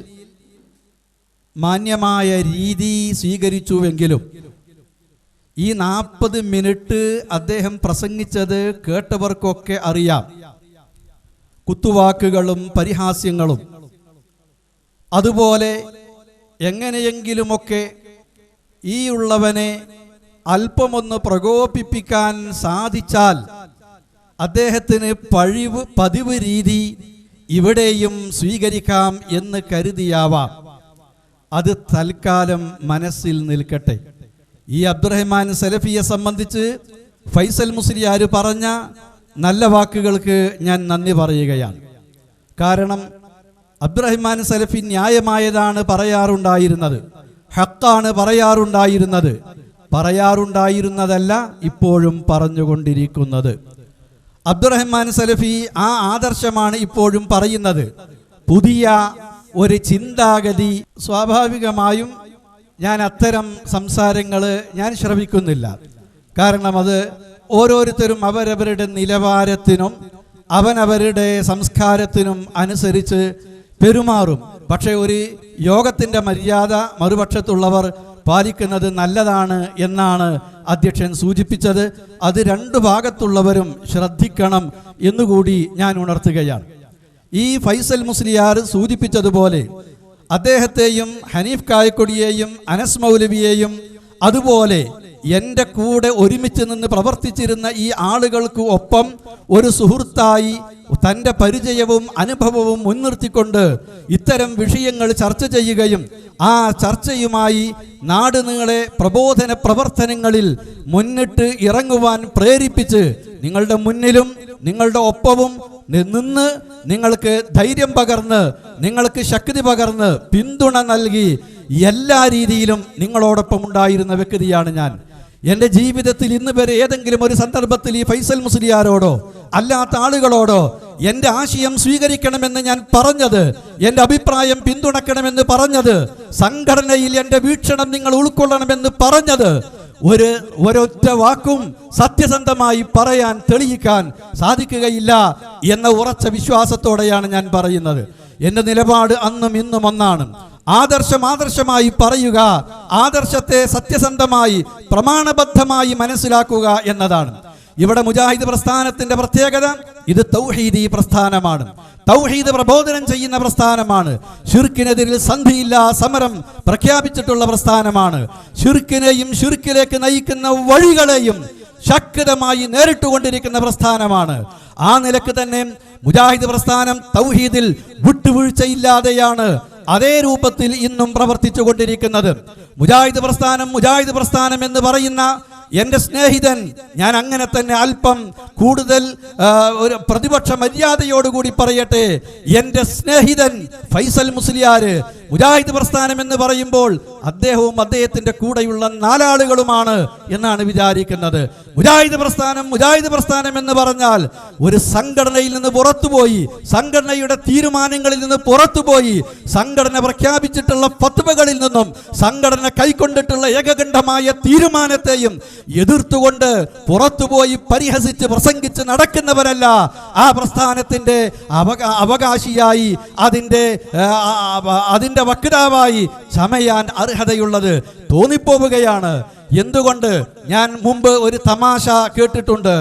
മാന്യമായ രീതി സ്വീകരിച്ചുവെങ്കിലും ഈ 40 മിനിറ്റ് അദ്ദേഹം പ്രസംഗിച്ചത് കേട്ടവർക്കൊക്കെ അറിയാം. കുത്തുവാക്കുകളും പരിഹാസ്യങ്ങളും അതുപോലെ എങ്ങനെയെങ്കിലുമൊക്കെ ഈ ഉള്ളവനെ അല്പമൊന്ന് പ്രകോപിപ്പിക്കാൻ സാധിച്ചാൽ അദ്ദേഹത്തിന് പതിവ് രീതി ഇവിടെയും സ്വീകരിക്കാം എന്ന് കരുതിയാവാം. അത് തൽക്കാലം മനസ്സിൽ നിൽക്കട്ടെ. ഈ അബ്ദുറഹ്മാൻ സലഫിയെ സംബന്ധിച്ച് ഫൈസൽ മുസ്ലിയാർ പറഞ്ഞ നല്ല വാക്കുകൾക്ക് ഞാൻ നന്ദി പറയുകയാണ്. കാരണം അബ്ദുറഹ്മാൻ സലഫി ന്യായമായതാണ് പറയാറുണ്ടായിരുന്നത്, ഹക്കാണ് പറയാറുണ്ടായിരുന്നതല്ല ഇപ്പോഴും പറഞ്ഞുകൊണ്ടിരിക്കുന്നത്. അബ്ദുറഹ്മാൻ സലഫി ആ ആദർശമാണ് ഇപ്പോഴും പറയുന്നത്. പുതിയ ഒരു ചിന്താഗതി സ്വാഭാവികമായും ഞാൻ അത്തരം സംസാരങ്ങൾ ഞാൻ ശ്രവിക്കുന്നില്ല. കാരണം അത് ഓരോരുത്തരും അവരവരുടെ നിലവാരത്തിനും അവനവരുടെ സംസ്കാരത്തിനും അനുസരിച്ച് പെരുമാറും. പക്ഷേ ഒരു യോഗത്തിൻ്റെ മര്യാദ മറുപക്ഷത്തുള്ളവർ പാലിക്കുന്നത് നല്ലതാണ് എന്നാണ് അധ്യക്ഷൻ സൂചിപ്പിച്ചത്. അത് രണ്ടു ഭാഗത്തുള്ളവരും ശ്രദ്ധിക്കണം എന്നുകൂടി ഞാൻ ഉണർത്തുകയാണ്. ഈ ഫൈസൽ മുസ്ലിയാർ സൂചിപ്പിച്ചതുപോലെ അദ്ദേഹത്തെയും ഹനീഫ് കായക്കൊടിയെയും അനസ് മൗലവിയെയും അതുപോലെ എൻ്റെ കൂടെ ഒരുമിച്ച് നിന്ന് പ്രവർത്തിച്ചിരുന്ന ഈ ആളുകൾക്ക് ഒപ്പം ഒരു സുഹൃത്തായി തൻ്റെ പരിചയവും അനുഭവവും മുൻനിർത്തിക്കൊണ്ട് ഇത്തരം വിഷയങ്ങൾ ചർച്ച ചെയ്യുകയും ആ ചർച്ചയുമായി നാടുനീളെ പ്രബോധന പ്രവർത്തനങ്ങളിൽ മുന്നിട്ട് ഇറങ്ങുവാൻ പ്രേരിപ്പിച്ച് നിങ്ങളുടെ മുന്നിലും നിങ്ങളുടെ ഒപ്പവും നിന്ന് നിങ്ങൾക്ക് ധൈര്യം പകർന്ന് നിങ്ങൾക്ക് ശക്തി പകർന്ന് പിന്തുണ നൽകി എല്ലാ രീതിയിലും നിങ്ങളോടൊപ്പം ഉണ്ടായിരുന്ന വ്യക്തിയാണ് ഞാൻ. എൻ്റെ ജീവിതത്തിൽ ഇന്ന് വരെ ഏതെങ്കിലും ഒരു സന്ദർഭത്തിൽ ഈ ഫൈസൽ മുസ്ലിയാരോടോ അല്ലാത്ത ആളുകളോടോ എൻ്റെ ആശയം സ്വീകരിക്കണമെന്ന് ഞാൻ പറഞ്ഞത്, എൻ്റെ അഭിപ്രായം പിന്തുണക്കണമെന്ന് പറഞ്ഞത്, സംഘടനയിൽ എൻ്റെ വീക്ഷണം നിങ്ങൾ ഉൾക്കൊള്ളണമെന്ന് പറഞ്ഞത് ഒരൊറ്റ വാക്കും സത്യസന്ധമായി പറയാൻ തെളിയിക്കാൻ സാധിക്കുകയില്ല എന്ന ഉറച്ച വിശ്വാസത്തോടെയാണ് ഞാൻ പറയുന്നത്. എൻ്റെ നിലപാട് അന്നും ഇന്നും ഒന്നാണ്. ആദർശമായി പറയുക, ആദർശത്തെ സത്യസന്ധമായി പ്രമാണബദ്ധമായി മനസ്സിലാക്കുക എന്നതാണ്. ഇവിടെ മുജാഹിദ് പ്രസ്ഥാനത്തിന്റെ പ്രത്യേകത ഇത് തൗഹീദി പ്രസ്ഥാനമാണ്. തൗഹീദ് പ്രബോധനം ചെയ്യുന്ന പ്രസ്ഥാനമാണ്. ശിർക്കിനെതിരിൽ സന്ധിയില്ല സമരം പ്രഖ്യാപിച്ചിട്ടുള്ള പ്രസ്ഥാനമാണ്. ശിർക്കിനെയും ശിർക്കിലേക്ക് നയിക്കുന്ന വഴികളെയും ശക്തമായി നേരിട്ടുകൊണ്ടിരിക്കുന്ന പ്രസ്ഥാനമാണ്. ആ നിലക്ക് തന്നെ മുജാഹിദ് പ്രസ്ഥാനം തൗഹീദിൽ വിട്ടുവീഴ്ചയില്ലാതെയാണ് അതേ രൂപത്തിൽ ഇന്നും പ്രവർത്തിച്ചു കൊണ്ടിരിക്കുന്നത്. മുജാഹിദ് പ്രസ്ഥാനം എന്ന് പറയുന്ന എൻ്റെ സ്നേഹിതൻ, ഞാൻ അങ്ങനെ തന്നെ അല്പം കൂടുതൽ ഒരു പ്രതിപക്ഷ മര്യാദയോടുകൂടി പറയട്ടെ, എൻ്റെ സ്നേഹിതൻ ഫൈസൽ മുസ്ലിയാർ മുജാഹിദ് പ്രസ്ഥാനം എന്ന് പറയുമ്പോൾ അദ്ദേഹവും അദ്ദേഹത്തിൻ്റെ കൂടെയുള്ള 4 ആളുകളുമാണ് എന്നാണ് വിചാരിക്കുന്നത്. മുജാഹിദ് പ്രസ്ഥാനം എന്ന് പറഞ്ഞാൽ ഒരു സംഘടനയിൽ നിന്ന് പുറത്തുപോയി, സംഘടനയുടെ തീരുമാനങ്ങളിൽ നിന്ന് പുറത്തുപോയി, സംഘടന പ്രഖ്യാപിച്ചിട്ടുള്ള ഫത്വകളിൽ നിന്നും സംഘടന കൈക്കൊണ്ടിട്ടുള്ള ഏകകണ്ഠമായ തീരുമാനത്തെയും എതിർത്തുകൊണ്ട് പുറത്തുപോയി പരിഹസിച്ച് പ്രസംഗിച്ച് നടക്കുന്നവരല്ല ആ പ്രസ്ഥാനത്തിന്റെ അവകാശിയായി അതിന്റെ വക്താവായി ചമയാൻ അർഹതയുള്ളത്. തോന്നിപ്പോവുകയാണ്. എന്തുകൊണ്ട്? ഞാൻ മുമ്പ് ഒരു തമാശ കേട്ടിട്ടുണ്ട്.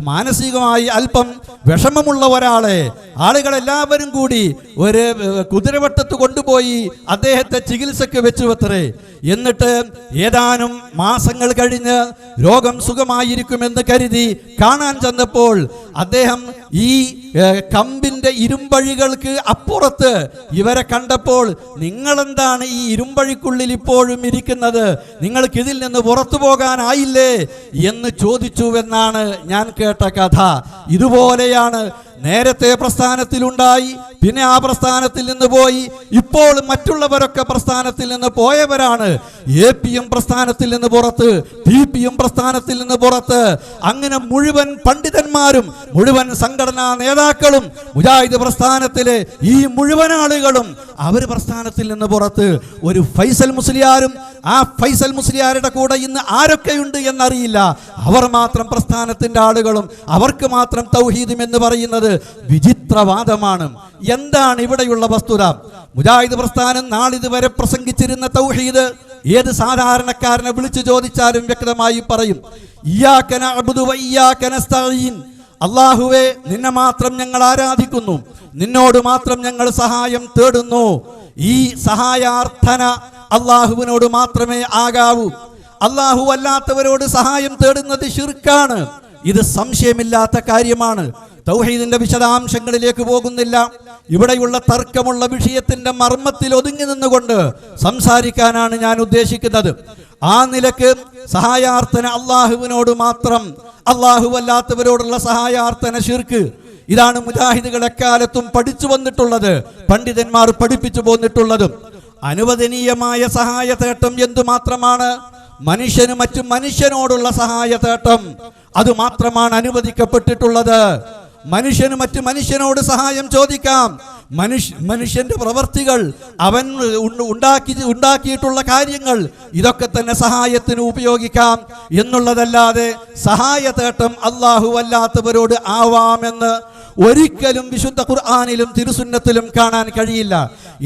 മാനസികമായി അല്പം വിഷമമുള്ള ഒരാളെ ആളുകളെല്ലാവരും കൂടി ഒരു കുതിരവട്ടത്ത് കൊണ്ടുപോയി അദ്ദേഹത്തെ ചികിത്സയ്ക്ക് വെച്ചുവത്രേ. എന്നിട്ട് ഏതാനും മാസങ്ങൾ കഴിഞ്ഞ് രോഗം സുഖമായിരിക്കുമെന്ന് കരുതി കാണാൻ ചെന്നപ്പോൾ അദ്ദേഹം ഈ കമ്പിന്റെ ഇരുമ്പഴികൾക്ക് അപ്പുറത്ത് ഇവരെ കണ്ടപ്പോൾ, നിങ്ങളെന്താണ് ഈ ഇരുമ്പഴിക്കുള്ളിൽ ഇപ്പോഴും ഇരിക്കുന്നത്, നിങ്ങൾക്ക് ഇതിൽ നിന്ന് പുറത്തു പോകാനായില്ലേ എന്ന് ചോദിച്ചുവെന്നാണ് ഞാൻ കേട്ട കഥ. ഇതുപോലെയാണ് നേരത്തെ പ്രസ്ഥാനത്തിലുണ്ടായി, പിന്നെ ആ പ്രസ്ഥാനത്തിൽ നിന്ന് പോയി, ഇപ്പോൾ മറ്റുള്ളവരൊക്കെ പ്രസ്ഥാനത്തിൽ നിന്ന് പോയവരാണ്. APM പ്രസ്ഥാനത്തിൽ നിന്ന് പുറത്ത്, TPM പ്രസ്ഥാനത്തിൽ നിന്ന് പുറത്ത്, അങ്ങനെ മുഴുവൻ പണ്ഡിതന്മാരും മുഴുവൻ സംഘടനാ നേതാക്കളും മുജാഹിദ് പ്രസ്ഥാനത്തിലെ ഈ മുഴുവൻ ആളുകളും അവർ പ്രസ്ഥാനത്തിൽ നിന്ന് പുറത്ത്. ഒരു ഫൈസൽ മുസ്ലിയാരും ആ ഫൈസൽ മുസ്ലിയാരുടെ കൂടെ ഇന്ന് ആരൊക്കെയുണ്ട് എന്നറിയില്ല. അവർ മാത്രം പ്രസ്ഥാനത്തിന്റെ ആളുകളും അവർക്ക് മാത്രം തൗഹീദും എന്ന് പറയുന്നത് വിചിത്രവാദമാണ്. എന്താണ് ഇവിടെയുള്ള വസ്തുത? മുജാഹിദ് പ്രസ്ഥാനം നാളിതുവരെ പ്രസംഗിച്ചിരുന്ന തൗഹീദ് ഏത് സാധാരണക്കാരനെ വിളിച്ചു ചോദിച്ചാലും വ്യക്തമായി പറയും. ഇയ്യാക നഅ്ബുദു വ ഇയ്യാക നസ്തഈൻ. അല്ലാഹുവേ, നിന്നെ മാത്രം ഞങ്ങൾ ആരാധിക്കുന്നു, നിന്നോട് മാത്രം ഞങ്ങൾ സഹായം തേടുന്നു. ഈ സഹായാർത്ഥന അല്ലാഹുവിനോട് മാത്രമേ ആകാവൂ. അല്ലാഹു അല്ലാത്തവരോട് സഹായം തേടുന്നത് ശിർക്കാണ്. ഇത് സംശയമില്ലാത്ത കാര്യമാണ്. തൗഹീദിന്റെ വിശദാംശങ്ങളിലേക്ക് പോകുന്നില്ല. ഇവിടെയുള്ള തർക്കമുള്ള വിഷയത്തിന്റെ മർമ്മത്തിൽ ഒതുങ്ങി നിന്നുകൊണ്ട് സംസാരിക്കാനാണ് ഞാൻ ഉദ്ദേശിക്കുന്നത്. ആ നിലക്ക് സഹായാർത്ഥന അള്ളാഹുവിനോട് മാത്രം, അള്ളാഹു അല്ലാത്തവരോടുള്ള സഹായാർത്ഥന ശിർക്ക്. ഇതാണ് മുജാഹിദുകൾ എക്കാലത്തും പഠിച്ചു വന്നിട്ടുള്ളത്, പണ്ഡിതന്മാർ പഠിപ്പിച്ചു പോന്നിട്ടുള്ളതും. അനുവദനീയമായ സഹായ തേട്ടം എന്തുമാത്രമാണ്? മനുഷ്യന് മറ്റു മനുഷ്യനോടുള്ള സഹായ തേട്ടം അതുമാത്രമാണ് അനുവദിക്കപ്പെട്ടിട്ടുള്ളത്. മനുഷ്യന് മറ്റു മനുഷ്യനോട് സഹായം ചോദിക്കാം. മനുഷ്യന്റെ പ്രവർത്തികൾ, അവൻ ഉണ്ടാക്കിയിട്ടുള്ള കാര്യങ്ങൾ, ഇതൊക്കെ തന്നെ സഹായത്തിന് ഉപയോഗിക്കാം എന്നുള്ളതല്ലാതെ സഹായ തേട്ടം അല്ലാഹു അല്ലാത്തവരോട് ആവാമെന്ന് ഒരിക്കലും വിശുദ്ധ ഖുർആനിലും തിരുസുന്നത്തിലും കാണാൻ കഴിയില്ല.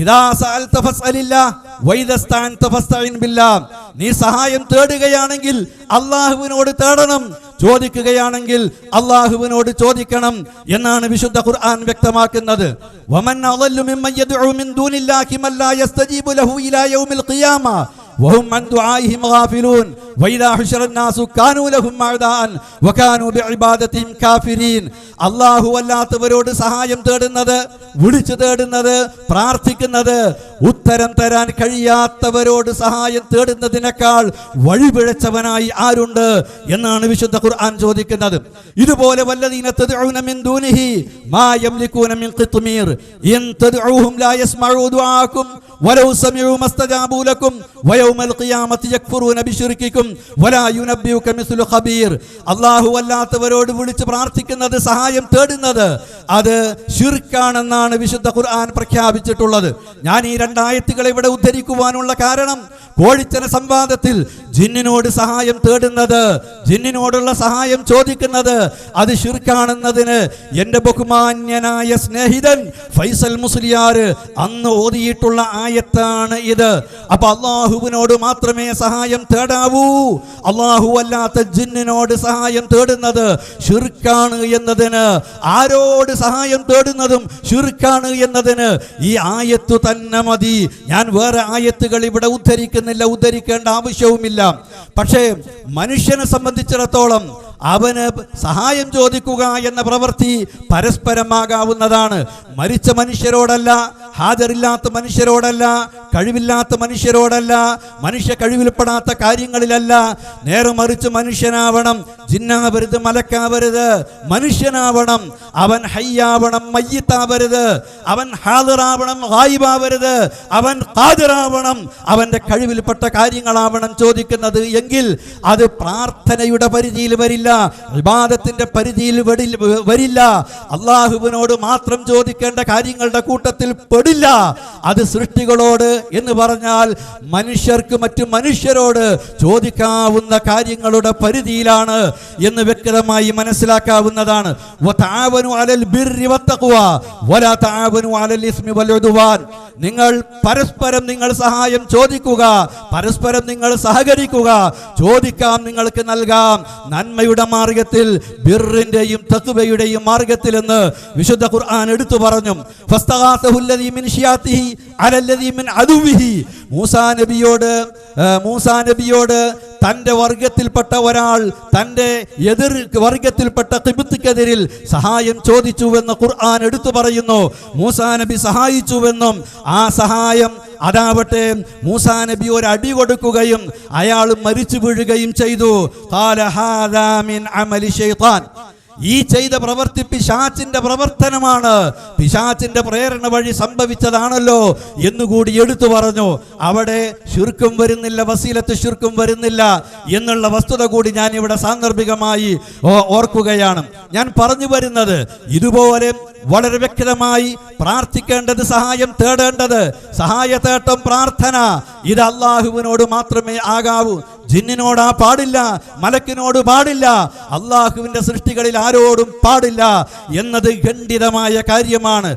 ഇദാ സഅൽത ഫസ്അലില്ലാഹ് വഇദസ്തഅൻത ഫസ്തഇൻ ബില്ലാഹ്. നീ സഹായം തേടുകയാണെങ്കിൽ അല്ലാഹുവിനോട് തേടണം, ചോദിക്കുകയാണെങ്കിൽ അല്ലാഹുവിനോട് ചോദിക്കണം എന്നാണ് വിശുദ്ധ ഖുർആൻ വ്യക്തമാക്കുന്നത്. വമൻ അളല്ലു മിമ്മൻ യദ്ഉ മിൻ ദൂനില്ലാഹി മൻ ലാ യസ്തജീബു ലഹു ഇലാ യൗമിൽ ഖിയാമ വഹും അൻ ദുആഇഹിം ഗാഫിലൂൻ വഇദാ ഹുശിറ നാസു കാനൂ ലഹും അഅദാഅൻ വകാനൂ ബിഇബാദതിഹിം കാഫിരീൻ. അല്ലാഹു അല്ലാത്തവരോട് സഹായം തേടുന്നത്, വിളിച്ചു തേടുന്നത്, പ്രാർത്ഥിക്കുന്നത്, ഉത്തരം തരാൻ കഴിയാത്തവരോട് സഹായം തേടുന്നതിനേക്കാൾ വഴിപിഴച്ചവനായി ആരുണ്ട് എന്നാണ് വിശുദ്ധ ഖുർആൻ ചോദിക്കുന്നത്. ഇതുപോലെ വല്ലദീന തദ്ഉന മിൻ ദൂനിഹി മാ യംലികൂന മിൻ ഖിത്മീർ ഇൻ തദ്ഉഹും ലാ യസ്മഉ ദുആഅക്കും വലൗ സമിഉ മസ്തജാബു ലക്കും വയൗമൽ ഖിയാമത്തി യക്ഫുറൂന ബിശിർകിക്കും വലാ യുനബ്ബിയുക മിസ്ലു ഖബീർ. അല്ലാഹു അല്ലാത്തവരോട് വിളിച്ച് പ്രാർത്ഥിക്കുന്നത്, സഹായം തേടുന്നത്, അത് ശിർക്കാണെന്നാണ് വിശുദ്ധ ഖുർആൻ പ്രഖ്യാപിച്ചിട്ടുള്ളത്. ഞാൻ ഈ 2 ആയത്തുകളെ ഇവിടെ ഉദ്ധരിക്കുവാനുള്ള കാരണം, കോഴിച്ചന സംവാദത്തിൽ ജിന്നിനോട് സഹായം തേടുന്നത്, ജിന്നിനോടുള്ള സഹായം ചോദിക്കുന്നത് അത് ശിർക്കാണെന്നതിന് എൻ്റെ ബഹുമാന്യനായ സ്നേഹിതൻ ഫൈസൽ മുസ്ലിയാർ അന്ന് ഓതിയിട്ടുള്ള ആയത്താണ് ഇത്. അപ്പൊ അള്ളാഹുവിനോട് മാത്രമേ സഹായം തേടാവൂ, അള്ളാഹു അല്ലാത്ത ജിന്നിനോട് സഹായം തേടുന്നത് ശിർക്കാണ് എന്നതിന്, ആരോട് സഹായം തേടുന്നതും ശിർക്കാണ് എന്നതിന് ഈ ആയത്തു തന്നെ മതി. ഞാൻ വേറെ ആയത്തുകൾ ഇവിടെ ഉദ്ധരിക്കുന്നില്ല, ഉദ്ധരിക്കേണ്ട ആവശ്യവുമില്ല. പക്ഷേ മനുഷ്യനെ സംബന്ധിച്ചിടത്തോളം അവന് സഹായം ചോദിക്കുക എന്ന പ്രവൃത്തി പരസ്പരമാകാവുന്നതാണ്. മരിച്ച മനുഷ്യരോടല്ല, ഹാജറില്ലാത്ത മനുഷ്യരോടല്ല, കഴിവില്ലാത്ത മനുഷ്യരോടല്ല, മനുഷ്യ കഴിവിൽപ്പെടാത്ത കാര്യങ്ങളിലല്ല. നേരെ മറിച്ച് മനുഷ്യനാവണം, ജിന്നാവരുത്, മലക്കാവരുത്, മനുഷ്യനാവണം. അവൻ ഹയ്യാവണം, മയ്യിത്താവരുത്. അവൻ ഹാദിറാവണം, ഗായിബാവരുത്. അവൻ ഖാദിറാവണം. അവൻ്റെ കഴിവിൽപ്പെട്ട കാര്യങ്ങളാവണം ചോദിക്കുന്നത്. എങ്കിൽ അത് പ്രാർത്ഥനയുടെ പരിധിയിൽ വരില്ല, ഇബാദത്തിന്റെ പരിധിയിൽ വരില്ല. അള്ളാഹുവിനോട് മാത്രം ചോദിക്കേണ്ട കാര്യങ്ങളുടെ കൂട്ടത്തിൽ പെടില്ല. അത് സൃഷ്ടികളോട് എന്ന് പറഞ്ഞാൽ മനുഷ്യർക്ക് മറ്റു മനുഷ്യരോട് ചോദിക്കാവുന്ന കാര്യങ്ങളുടെ പരിധിയിലാണ് എന്ന് വ്യക്തമായി മനസ്സിലാക്കാവുന്നതാണ്. നിങ്ങൾ പരസ്പരം നിങ്ങൾ സഹായം ചോദിക്കുക, പരസ്പരം നിങ്ങൾ സഹകരിക്കുക. ചോദിക്കാം, നിങ്ങൾക്ക് നൽകാം, നന്മയുടെ മാർഗത്തിൽ, ബിർറിന്റെയും തഖ്വയുടെയും മാർഗത്തിൽ എന്ന് വിശുദ്ധ ഖുർആൻ എടുത്തു പറഞ്ഞു. മൂസാ നബിയോട് തൻ്റെ വർഗത്തിൽപ്പെട്ട ഒരാൾ തൻ്റെ എതിർ വർഗത്തിൽപ്പെട്ട ഖിബ്തിക്കെതിരിൽ സഹായം ചോദിച്ചുവെന്ന് ഖുർആൻ എടുത്തു പറയുന്നു. മൂസാ നബി സഹായിച്ചുവെന്നും ആ സഹായം അതാവട്ടെ മൂസാ നബി ഒരു അടി കൊടുക്കുകയും അയാൾ മരിച്ചു വീഴുകയും ചെയ്തു. ഖാല ഹാദാ മിൻ അമലി ശൈത്താൻ. ഈ ചെയ്ത പ്രവൃത്തി പിശാചിന്റെ പ്രവർത്തനമാണ്, പിശാചിന്റെ പ്രേരണ വഴി സംഭവിച്ചതാണല്ലോ എന്നുകൂടി എടുത്തു പറഞ്ഞു. അവിടെ ശിർക്കും വരുന്നില്ല, വസീലത്ത് ശിർക്കും വരുന്നില്ല എന്നുള്ള വസ്തുത കൂടി ഞാൻ ഇവിടെ സാന്ദർഭികമായി ഓർക്കുകയാണ്. ഞാൻ പറഞ്ഞു വരുന്നത്, ഇതുപോലെ വളരെ വ്യക്തമായി പ്രാർത്ഥിക്കേണ്ടത്, സഹായം തേടേണ്ടത്, സഹായത്തേട്ടം പ്രാർത്ഥന, ഇത് അള്ളാഹുവിനോട് മാത്രമേ ആകാവൂ. ജിന്നിനോടാ പാടില്ല, മലക്കിനോട് പാടില്ല, അള്ളാഹുവിന്റെ സൃഷ്ടികളിൽ ആരോടും പാടില്ല എന്നത് ഖണ്ഡിതമായ കാര്യമാണ്.